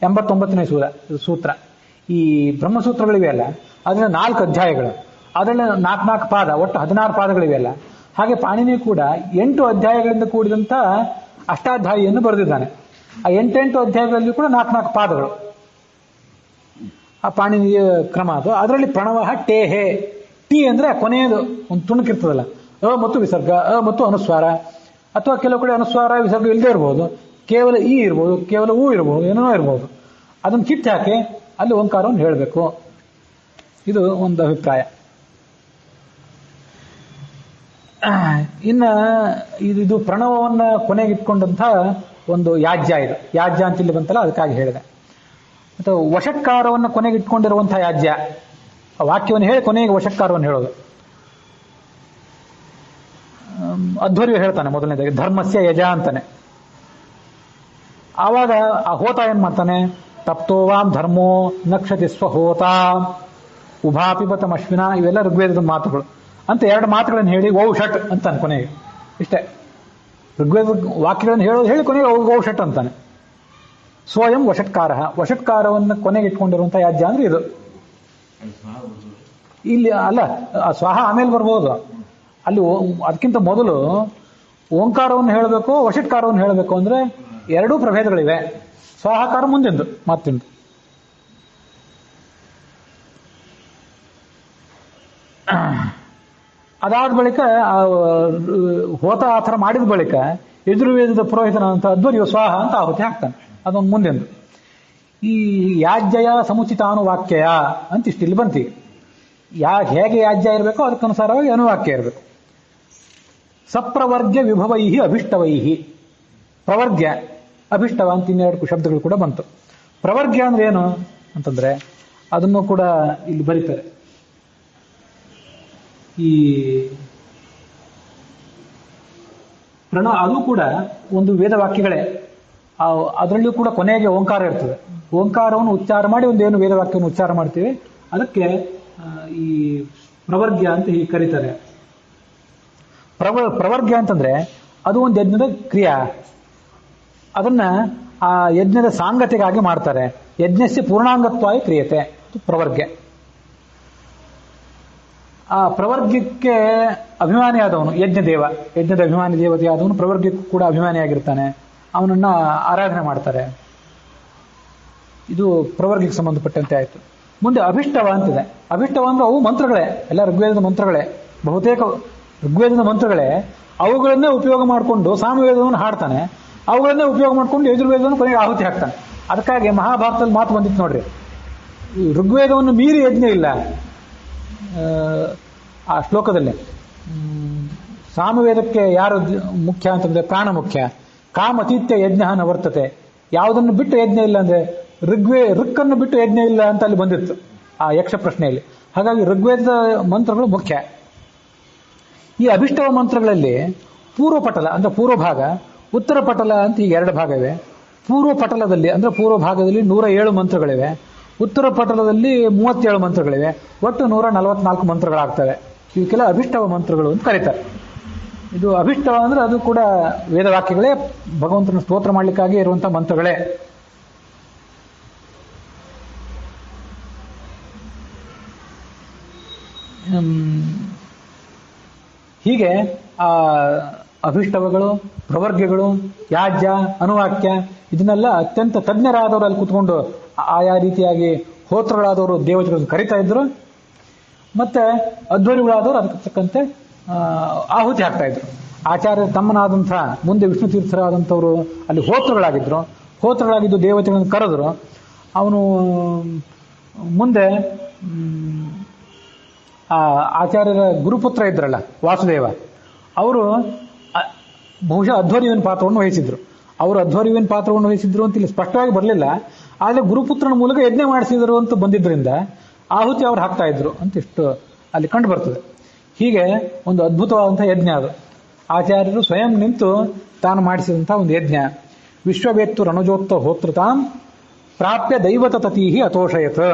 89ನೇ ಸೂತ್ರ. ಈ ಬ್ರಹ್ಮಸೂತ್ರಗಳಿವೆಯಲ್ಲ, ಅದರಲ್ಲಿ 4 ಅಧ್ಯಾಯಗಳು, ಅದರಲ್ಲಿ 4 ಪಾದ, ಒಟ್ಟು 16 ಪಾದಗಳಿವೆಯಲ್ಲ. ಹಾಗೆ ಪಾಣಿನಿ ಕೂಡ 8 ಅಧ್ಯಾಯಗಳಿಂದ ಕೂಡಿದಂಥ ಅಷ್ಟಾಧ್ಯಾಯಿಯನ್ನು ಬರೆದಿದ್ದಾನೆ. ಆ 8 ಅಧ್ಯಾಯಗಳಲ್ಲಿ ಕೂಡ 4 ಪಾದಗಳು. ಆ ಪಾಣಿನಿಯ ಕ್ರಮ ಅದು. ಅದರಲ್ಲಿ ಪ್ರಣವ ಟೇಹೆ. ಟಿ ಅಂದ್ರೆ ಕೊನೆಯದು ಒಂದು ತುಣುಕಿರ್ತದಲ್ಲ, ಅ ಮತ್ತು ವಿಸರ್ಗ, ಅ ಮತ್ತು ಅನುಸ್ವಾರ. ಅಥವಾ ಕೆಲವು ಕಡೆ ಅನುಸ್ವಾರ ವಿಸರ್ಗ ಇಲ್ಲದೆ ಇರ್ಬೋದು, ಕೇವಲ ಈ ಇರ್ಬೋದು, ಕೇವಲ ಹೂ ಇರ್ಬೋದು, ಏನೇನೋ ಇರ್ಬೋದು. ಅದನ್ನು ಕಿತ್ತು ಹಾಕಿ ಅಲ್ಲಿ ಓಂಕಾರವನ್ನು ಹೇಳಬೇಕು. ಇದು ಒಂದು ಅಭಿಪ್ರಾಯ. ಇನ್ನ ಇದು ಪ್ರಣವವನ್ನು ಕೊನೆಗಿಟ್ಕೊಂಡಂತಹ ಒಂದು ಯಾಜ್ಯ. ಇದು ಯಾಜ್ಯ ಅಂತ ಇಲ್ಲಿ ಬಂತಲ್ಲ, ಅದಕ್ಕಾಗಿ ಹೇಳಿದೆ. ಮತ್ತು ವಷಟ್ಕಾರವನ್ನು ಕೊನೆಗಿಟ್ಕೊಂಡಿರುವಂತಹ ಯಾಜ್ಯ, ವಾಕ್ಯವನ್ನು ಹೇಳಿ ಕೊನೆಗೆ ವಷಟ್ಕಾರವನ್ನು ಹೇಳೋದು. ಅಧ್ವರ್ಯು ಹೇಳ್ತಾನೆ ಮೊದಲನೇದಾಗಿ ಧರ್ಮಸ್ಯ ಯಜ ಅಂತಾನೆ. ಆವಾಗ ಆ ಹೋತ ಏನ್ ಮಾಡ್ತಾನೆ, ತಪ್ತೋವಾಂ ಧರ್ಮೋ ನಕ್ಷತಿ ಸ್ವಹೋತ ಉಭಾಪಿಬತಂ ಅಶ್ವಿನ, ಇವೆಲ್ಲ ಋಗ್ವೇದದ ಮಾತುಗಳು ಅಂತ ಎರಡು ಮಾತುಗಳನ್ನು ಹೇಳಿ ಔಷಟ್ ಅಂತಾನೆ ಕೊನೆಗೆ. ಇಷ್ಟೇ ಋಗ್ವೇದ ವಾಕ್ಯಗಳನ್ನು ಹೇಳಿ ಕೊನೆಗೆ ಔಷಟ್ ಅಂತಾನೆ. ಸ್ವಯಂ ವಷಟ್ಕಾರ, ವಷಟ್ಕಾರವನ್ನು ಕೊನೆಗೆ ಇಟ್ಕೊಂಡಿರುವಂತಹ ಯಾಜ್ಯ ಅಂದ್ರೆ ಇದು. ಇಲ್ಲಿ ಅಲ್ಲ, ಸ್ವಾಹ ಆಮೇಲೆ ಬರ್ಬೋದು. ಅಲ್ಲಿ ಅದಕ್ಕಿಂತ ಮೊದಲು ಓಂಕಾರವನ್ನು ಹೇಳಬೇಕು, ವಷಟ್ಕಾರವನ್ನು ಹೇಳಬೇಕು ಅಂದ್ರೆ ಎರಡೂ ಪ್ರಭೇದಗಳಿವೆ. ಸ್ವಾಹಾಕಾರ ಮುಂದಿಂದು ಮತ್ತಿಂದು. ಅದಾದ ಬಳಿಕ ಹೋತ ಆ ಥರ ಮಾಡಿದ ಬಳಿಕ ಯಜುರ್ವೇದದ ಪುರೋಹಿತನಾದಂಥ ಅಧ್ವರ್ಯು ಸ್ವಾಹ ಅಂತ ಆಹುತಿ ಹಾಕ್ತಾನೆ. ಅದೊಂದು ಮುಂದೆಂದು. ಈ ಯಾಜ್ಯಯ ಸಮುಚಿತಾನುವಾಕ್ಯಯ ಅಂತ ಇಷ್ಟಿಲ್ಲಿ ಬಂತಿ. ಹೇಗೆ ಯಾಜ್ಯ ಇರಬೇಕೋ ಅದಕ್ಕನುಸಾರವಾಗಿ ಅನುವಾಕ್ಯ ಇರಬೇಕು. ಸಪ್ರವರ್ಗ್ಯ ವಿಭವೈಹಿ ಅಭಿಷ್ಟವೈಹಿ. ಪ್ರವರ್ಗ್ಯ ಅಭಿಷ್ಟವ ಅಂತ ಇನ್ನೆರಡು ಶಬ್ದಗಳು ಕೂಡ ಬಂತು. ಪ್ರವರ್ಗ್ಯ ಅಂದ್ರೆ ಏನು ಅಂತಂದ್ರೆ ಅದನ್ನು ಕೂಡ ಇಲ್ಲಿ ಬರೀತಾರೆ. ಈ ಅದು ಕೂಡ ಒಂದು ವೇದವಾಕ್ಯಗಳೇ. ಅದರಲ್ಲಿಯೂ ಕೂಡ ಕೊನೆಗೆ ಓಂಕಾರ ಇರ್ತದೆ. ಓಂಕಾರವನ್ನು ಉಚ್ಚಾರ ಮಾಡಿ ಒಂದೇನು ವೇದವಾಕ್ಯವನ್ನು ಉಚ್ಚಾರ ಮಾಡ್ತೀವಿ, ಅದಕ್ಕೆ ಈ ಪ್ರವರ್ಗ್ಯ ಅಂತ ಹೀಗೆ ಕರೀತಾರೆ. ಪ್ರವರ್ಗ್ಯ ಅಂತಂದ್ರೆ ಅದು ಒಂದು ಯಜ್ಞದ ಕ್ರಿಯಾ. ಅದನ್ನ ಆ ಯಜ್ಞದ ಸಾಂಗತೆಗಾಗಿ ಮಾಡ್ತಾರೆ. ಯಜ್ಞಸ್ಯ ಪೂರ್ಣಾಂಗತ್ವಾಯಿ ಕ್ರಿಯತೆ, ಪ್ರವರ್ಗ್ಯ. ಆ ಪ್ರವರ್ಗ್ಯಕ್ಕೆ ಅಭಿಮಾನಿಯಾದವನು ಯಜ್ಞದೇವ, ಯಜ್ಞದ ಅಭಿಮಾನಿ ದೇವತೆಯಾದವನು ಪ್ರವರ್ಗ್ಯಕ್ಕೂ ಕೂಡ ಅಭಿಮಾನಿಯಾಗಿರ್ತಾನೆ. ಅವನನ್ನ ಆರಾಧನೆ ಮಾಡ್ತಾರೆ. ಇದು ಪ್ರವರ್ಗಕ್ಕೆ ಸಂಬಂಧಪಟ್ಟಂತೆ ಆಯಿತು. ಮುಂದೆ ಅಭಿಷ್ಟವ ಅಂತಿದೆ. ಅಭಿಷ್ಟವ ಅಂದ್ರೆ ಅವು ಮಂತ್ರಗಳೇ, ಎಲ್ಲ ಋಗ್ವೇದದ ಮಂತ್ರಗಳೇ. ಬಹುತೇಕ ಋಗ್ವೇದದ ಮಂತ್ರಗಳೇ. ಅವುಗಳನ್ನೇ ಉಪಯೋಗ ಮಾಡಿಕೊಂಡು ಸಾಮವೇದವನ್ನು ಹಾಡ್ತಾನೆ. ಅವುಗಳನ್ನೇ ಉಪಯೋಗ ಮಾಡಿಕೊಂಡು ಯಜುರ್ವೇದವನ್ನು ಕೊನೆಗೆ ಆಹುತಿ ಹಾಕ್ತಾನೆ. ಅದಕ್ಕಾಗಿ ಮಹಾಭಾರತದಲ್ಲಿ ಮಾತು ಬಂದಿತ್ತು ನೋಡ್ರಿ, ಋಗ್ವೇದವನ್ನು ಮೀರಿ ಯಜ್ಞ ಇಲ್ಲ. ಆ ಶ್ಲೋಕದಲ್ಲಿ ಸಾಮವೇದಕ್ಕೆ ಯಾರು ಮುಖ್ಯ ಅಂತಂದ್ರೆ ಪ್ರಾಣ ಮುಖ್ಯ. ಕಾಮತೀತ್ಯ ಯಜ್ಞ ನ ವರ್ತತೆ. ಯಾವುದನ್ನು ಬಿಟ್ಟು ಯಜ್ಞ ಇಲ್ಲ ಅಂದ್ರೆ ಋಕ್ಕನ್ನು ಬಿಟ್ಟು ಯಜ್ಞ ಇಲ್ಲ ಅಂತ ಅಲ್ಲಿ ಬಂದಿತ್ತು ಆ ಯಕ್ಷ ಪ್ರಶ್ನೆಯಲ್ಲಿ. ಹಾಗಾಗಿ ಋಗ್ವೇದದ ಮಂತ್ರಗಳು ಮುಖ್ಯ. ಈ ಅಭಿಷ್ಟವ ಮಂತ್ರಗಳಲ್ಲಿ ಪೂರ್ವ ಪಟಲ ಅಂದ್ರೆ ಪೂರ್ವ ಭಾಗ, ಉತ್ತರ ಪಟಲ ಅಂತ ಈಗ ಎರಡು ಭಾಗ ಇವೆ. ಪೂರ್ವ ಪಟಲದಲ್ಲಿ ಅಂದ್ರೆ ಪೂರ್ವ ಭಾಗದಲ್ಲಿ 107 ಮಂತ್ರಗಳಿವೆ. ಉತ್ತರ ಪಟಲದಲ್ಲಿ 37 ಮಂತ್ರಗಳಿವೆ. ಒಟ್ಟು 144 ಮಂತ್ರಗಳಾಗ್ತವೆ. ಇವಕ್ಕೆಲ್ಲ ಅಭಿಷ್ಟವ ಮಂತ್ರಗಳು ಅಂತ ಕರೀತಾರೆ. ಇದು ಅಭಿಷ್ಟವ ಅಂದ್ರೆ ಅದು ಕೂಡ ವೇದವಾಕ್ಯಗಳೇ, ಭಗವಂತನ ಸ್ತೋತ್ರ ಮಾಡಲಿಕ್ಕಾಗಿ ಇರುವಂತಹ ಮಂತ್ರಗಳೇ. ಹೀಗೆ ಆ ಅಭಿಷ್ಟವಗಳು, ಪ್ರವರ್ಗ್ಯಗಳು, ಯಾಜ್ಯ, ಅನುವಾಕ್ಯ ಇದನ್ನೆಲ್ಲ ಅತ್ಯಂತ ತಜ್ಞರಾದವರು ಅಲ್ಲಿ ಕೂತ್ಕೊಂಡು ಆಯಾ ರೀತಿಯಾಗಿ ಹೋತ್ರಗಳಾದವರು ದೇವತೆಗಳನ್ನು ಕರಿತಾ ಇದ್ರು. ಮತ್ತೆ ಅಧ್ವರ್ಯಗಳಾದವರು ಅದಕ್ಕೆ ತಕ್ಕಂತೆ ಆಹುತಿ ಹಾಕ್ತಾ ಇದ್ರು. ಆಚಾರ್ಯ ತಮ್ಮನಾದಂಥ ಮುಂದೆ ವಿಷ್ಣು ತೀರ್ಥರಾದಂಥವರು ಅಲ್ಲಿ ಹೋತ್ರಗಳಾಗಿದ್ರು. ಹೋತ್ರಗಳಾಗಿದ್ದು ದೇವತೆಗಳನ್ನು ಕರೆದ್ರು. ಅವನು ಮುಂದೆ ಆ ಆಚಾರ್ಯರ ಗುರುಪುತ್ರ ಇದ್ರಲ್ಲ ವಾಸುದೇವ, ಅವರು ಬಹುಶಃ ಅಧ್ವರ್ಯುವಿನ ಪಾತ್ರವನ್ನು ವಹಿಸಿದ್ರು. ಅವರು ಅಧ್ವರ್ಯುವಿನ ಪಾತ್ರವನ್ನು ವಹಿಸಿದ್ರು ಅಂತ ಇಲ್ಲಿ ಸ್ಪಷ್ಟವಾಗಿ ಬರಲಿಲ್ಲ. ಆದರೆ ಗುರುಪುತ್ರನ ಮೂಲಕ ಯಜ್ಞ ಮಾಡಿಸಿದ್ರು ಅಂತ ಬಂದಿದ್ದರಿಂದ ಆಹುತಿ ಅವ್ರು ಹಾಕ್ತಾ ಇದ್ರು ಅಂತ ಇಷ್ಟು ಅಲ್ಲಿ ಕಂಡು ಬರ್ತದೆ. ಹೀಗೆ ಒಂದು ಅದ್ಭುತವಾದಂತಹ ಯಜ್ಞ ಅದು. ಆಚಾರ್ಯರು ಸ್ವಯಂ ನಿಂತು ತಾನು ಮಾಡಿಸಿದಂತಹ ಒಂದು ಯಜ್ಞ. ವಿಶ್ವವೇತ್ತು ರಣಜೋಕ್ತ ಹೋತೃತಾಂ ಪ್ರಾಪ್ಯ ದೈವತ ತತೀಹಿ ಅತೋಷಯತ್.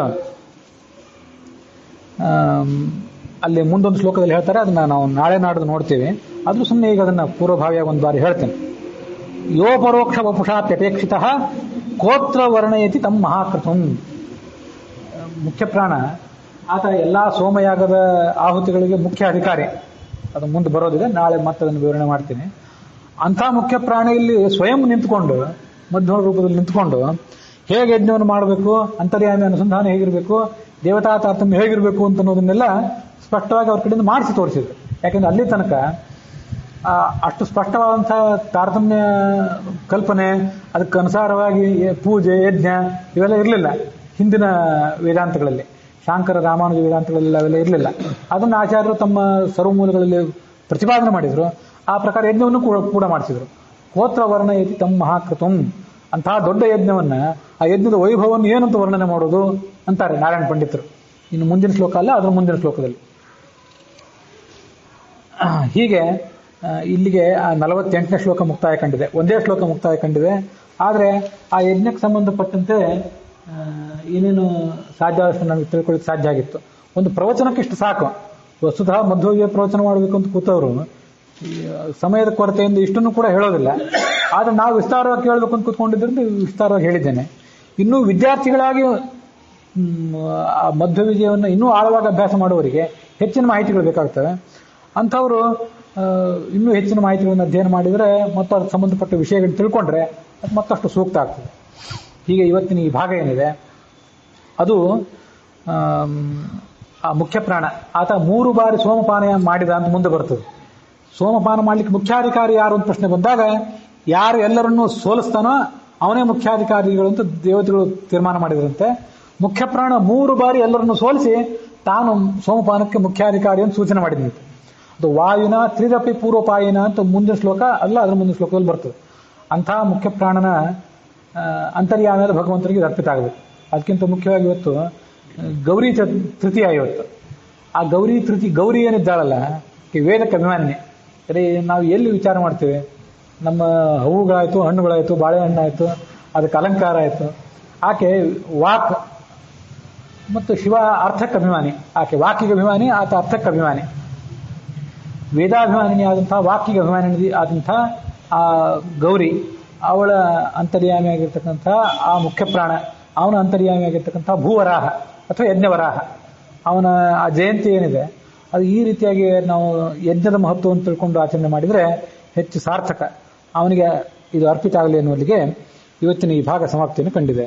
ಅಲ್ಲಿ ಮುಂದೊಂದು ಶ್ಲೋಕದಲ್ಲಿ ಹೇಳ್ತಾರೆ, ಅದನ್ನ ನಾವು ನಾಳೆ ನಾಡ್ದು ನೋಡ್ತೀವಿ. ಆದ್ರೂ ಸುಮ್ಮನೆ ಈಗ ಅದನ್ನ ಪೂರ್ವಭಾವಿಯಾಗಿ ಒಂದು ಬಾರಿ ಹೇಳ್ತೇನೆ. ಯೋ ಪರೋಕ್ಷ ವಪುಷಾಪ್ಯಪೇಕ್ಷಿತ ಕೋತ್ರ ವರ್ಣಯತಿ ತಮ್ಮ ಮಹಾಕೃತಂ. ಮುಖ್ಯ ಪ್ರಾಣ ಆತ ಎಲ್ಲಾ ಸೋಮಯಾಗದ ಆಹುತಿಗಳಿಗೆ ಮುಖ್ಯ ಅಧಿಕಾರಿ. ಅದು ಮುಂದೆ ಬರೋದಿದೆ, ನಾಳೆ ಮತ್ತೆ ಅದನ್ನು ವಿವರಣೆ ಮಾಡ್ತೀನಿ. ಅಂಥ ಮುಖ್ಯ ಪ್ರಾಣ ಇಲ್ಲಿ ಸ್ವಯಂ ನಿಂತ್ಕೊಂಡು, ಮಧ್ಯ ರೂಪದಲ್ಲಿ ನಿಂತ್ಕೊಂಡು ಹೇಗೆ ಯಜ್ಞವನ್ನು ಮಾಡಬೇಕು, ಅಂತರ್ಯಾಮಿ ಅನುಸಂಧಾನ ಹೇಗಿರಬೇಕು, ದೇವತಾ ತಾರತಮ್ಯ ಹೇಗಿರಬೇಕು ಅಂತ ಅನ್ನೋದನ್ನೆಲ್ಲ ಸ್ಪಷ್ಟವಾಗಿ ಅವ್ರ ಕಡೆಯಿಂದ ಮಾಡಿಸಿ ತೋರಿಸಿದ್ರು. ಯಾಕೆಂದ್ರೆ ಅಲ್ಲಿ ತನಕ ಅಷ್ಟು ಸ್ಪಷ್ಟವಾದಂತಹ ತಾರತಮ್ಯ ಕಲ್ಪನೆ, ಅದಕ್ಕೆ ಅನುಸಾರವಾಗಿ ಪೂಜೆ ಯಜ್ಞ ಇವೆಲ್ಲ ಇರಲಿಲ್ಲ ಹಿಂದಿನ ವೇದಾಂತಗಳಲ್ಲಿ. ಶಾಂಕರ ರಾಮಾನುಜ ವೇದಾಂತಗಳೆಲ್ಲ ಅವೆಲ್ಲ ಇರಲಿಲ್ಲ. ಅದನ್ನು ಆಚಾರ್ಯರು ತಮ್ಮ ಸರ್ವಮೂಲಗಳಲ್ಲಿ ಪ್ರತಿಪಾದನೆ ಮಾಡಿದರು. ಆ ಪ್ರಕಾರ ಯಜ್ಞವನ್ನು ಕೂಡ ಮಾಡಿಸಿದರು. ಹೋತ್ರ ವರ್ಣ ಯತಿ ತಮ್ಮ ಮಹಾಕೃತಂ, ಅಂತಹ ದೊಡ್ಡ ಯಜ್ಞವನ್ನ, ಆ ಯಜ್ಞದ ವೈಭವವನ್ನು ಏನಂತ ವರ್ಣನೆ ಮಾಡೋದು ಅಂತಾರೆ ನಾರಾಯಣ ಪಂಡಿತರು. ಇನ್ನು ಮುಂದಿನ ಶ್ಲೋಕ ಅಲ್ಲ, ಅದರ ಮುಂದಿನ ಶ್ಲೋಕದಲ್ಲಿ. ಹೀಗೆ ಇಲ್ಲಿಗೆ 48ನೇ ಶ್ಲೋಕ ಮುಕ್ತಾಯ ಕಂಡಿದೆ. ಒಂದೇ ಶ್ಲೋಕ ಮುಕ್ತಾಯ ಕಂಡಿದೆ. ಆದರೆ ಆ ಯಜ್ಞಕ್ಕೆ ಸಂಬಂಧಪಟ್ಟಂತೆ ಏನೇನು ಸಾಧ್ಯ ಆದಷ್ಟು ನಮಗೆ ತಿಳ್ಕೊಳ್ಳಿಕ್ಕೆ ಸಾಧ್ಯ ಆಗಿತ್ತು. ಒಂದು ಪ್ರವಚನಕ್ಕೆ ಇಷ್ಟು ಸಾಕು. ವಸ್ತುತಃ ಮಧ್ವವಿಜಯ ಪ್ರವಚನ ಮಾಡಬೇಕು ಅಂತ ಕೂತವರು ಸಮಯದ ಕೊರತೆಯಿಂದ ಇಷ್ಟನ್ನು ಕೂಡ ಹೇಳೋದಿಲ್ಲ. ಆದರೆ ನಾವು ವಿಸ್ತಾರವಾಗಿ ಕೇಳಬೇಕು ಅಂತ ಕೂತ್ಕೊಂಡಿದ್ದರಿಂದ ವಿಸ್ತಾರವಾಗಿ ಹೇಳಿದ್ದೇನೆ. ಇನ್ನೂ ವಿದ್ಯಾರ್ಥಿಗಳಾಗಿ ಆ ಮಧ್ವವಿಜಯವನ್ನು ಇನ್ನೂ ಆಳವಾಗಿ ಅಭ್ಯಾಸ ಮಾಡುವವರಿಗೆ ಹೆಚ್ಚಿನ ಮಾಹಿತಿಗಳು ಬೇಕಾಗ್ತವೆ. ಅಂಥವರು ಇನ್ನೂ ಹೆಚ್ಚಿನ ಮಾಹಿತಿಗಳನ್ನು ಅಧ್ಯಯನ ಮಾಡಿದರೆ ಮತ್ತು ಅದಕ್ಕೆ ಸಂಬಂಧಪಟ್ಟ ವಿಷಯಗಳು ತಿಳ್ಕೊಂಡ್ರೆ ಅದು ಮತ್ತಷ್ಟು ಸೂಕ್ತ ಆಗ್ತದೆ. ಹೀಗೆ ಇವತ್ತಿನ ಈ ಭಾಗ ಏನಿದೆ ಅದು ಆ ಮುಖ್ಯ ಪ್ರಾಣ ಆತ 3 ಬಾರಿ ಸೋಮಪಾನ ಮಾಡಿದ ಅಂತ ಮುಂದೆ ಬರ್ತದೆ. ಸೋಮಪಾನ ಮಾಡಲಿಕ್ಕೆ ಮುಖ್ಯಾಧಿಕಾರಿ ಯಾರು ಅಂತ ಪ್ರಶ್ನೆ ಬಂದಾಗ ಯಾರು ಎಲ್ಲರನ್ನೂ ಸೋಲಿಸ್ತಾನೋ ಅವನೇ ಮುಖ್ಯಾಧಿಕಾರಿಗಳು ಅಂತ ದೇವತೆಗಳು ತೀರ್ಮಾನ ಮಾಡಿದ್ರಂತೆ. ಮುಖ್ಯ ಪ್ರಾಣ 3 ಬಾರಿ ಎಲ್ಲರನ್ನು ಸೋಲಿಸಿ ತಾನು ಸೋಮಪಾನಕ್ಕೆ ಮುಖ್ಯಾಧಿಕಾರಿ ಅಂತ ಸೂಚನೆ ಮಾಡಿದಂತೆ. ಅದು ವಾಯುನ ತ್ರಿರಪಿ ಪೂರ್ವಪಾಯಿನ ಅಂತ ಮುಂದಿನ ಶ್ಲೋಕ ಅಲ್ಲ, ಅದರ ಮುಂದಿನ ಶ್ಲೋಕದಲ್ಲಿ ಬರ್ತದೆ. ಅಂತಹ ಮುಖ್ಯ ಪ್ರಾಣನ ಅಂತರ್ಯಾಮದ ಭಗವಂತನಿಗೆ ಅರ್ಪಿತ ಆಗಬೇಕು. ಅದಕ್ಕಿಂತ ಮುಖ್ಯವಾಗಿ ಇವತ್ತು ಗೌರಿ ತೃತೀಯ ಇವತ್ತು. ಆ ಗೌರಿ ಏನಿದ್ದಾಳಲ್ಲ ವೇದಕ್ಕೆ ಅಭಿಮಾನ್ಯ. ಸರಿ, ನಾವು ಎಲ್ಲಿ ವಿಚಾರ ಮಾಡ್ತೇವೆ? ನಮ್ಮ ಹೂವುಗಳಾಯಿತು, ಹಣ್ಣುಗಳಾಯಿತು, ಬಾಳೆಹಣ್ಣಾಯಿತು, ಅದಕ್ಕೆ ಅಲಂಕಾರ ಆಯಿತು. ಆಕೆ ವಾಕ್ ಮತ್ತು ಶಿವ ಅರ್ಥಕ್ಕೆ ಅಭಿಮಾನಿ. ಆಕೆ ವಾಕಿಗೆ ಅಭಿಮಾನಿ, ಆತ ಅರ್ಥಕ್ಕೆ ಅಭಿಮಾನಿ. ವೇದಾಭಿಮಾನಿನಿ ಆದಂತಹ ವಾಕಿಗೆ ಅಭಿಮಾನಿ ಆದಂಥ ಆ ಗೌರಿ, ಅವಳ ಅಂತರ್ಯಾಮಿಯಾಗಿರ್ತಕ್ಕಂಥ ಆ ಮುಖ್ಯ ಪ್ರಾಣ, ಅವನ ಅಂತರ್ಯಾಮಿಯಾಗಿರ್ತಕ್ಕಂಥ ಭೂವರಾಹ ಅಥವಾ ಯಜ್ಞವರಾಹ, ಅವನ ಆ ಜಯಂತಿ ಏನಿದೆ ಅದು ಈ ರೀತಿಯಾಗಿ ನಾವು ಯಜ್ಞದ ಮಹತ್ವವನ್ನು ತಿಳ್ಕೊಂಡು ಆಚರಣೆ ಮಾಡಿದರೆ ಹೆಚ್ಚು ಸಾರ್ಥಕ. ಅವನಿಗೆ ಇದು ಅರ್ಪಿತ ಆಗಲಿ ಎನ್ನುವಲ್ಲಿಗೆ ಇವತ್ತಿನ ಈ ಭಾಗ ಸಮಾಪ್ತಿಯನ್ನು ಕಂಡಿದೆ.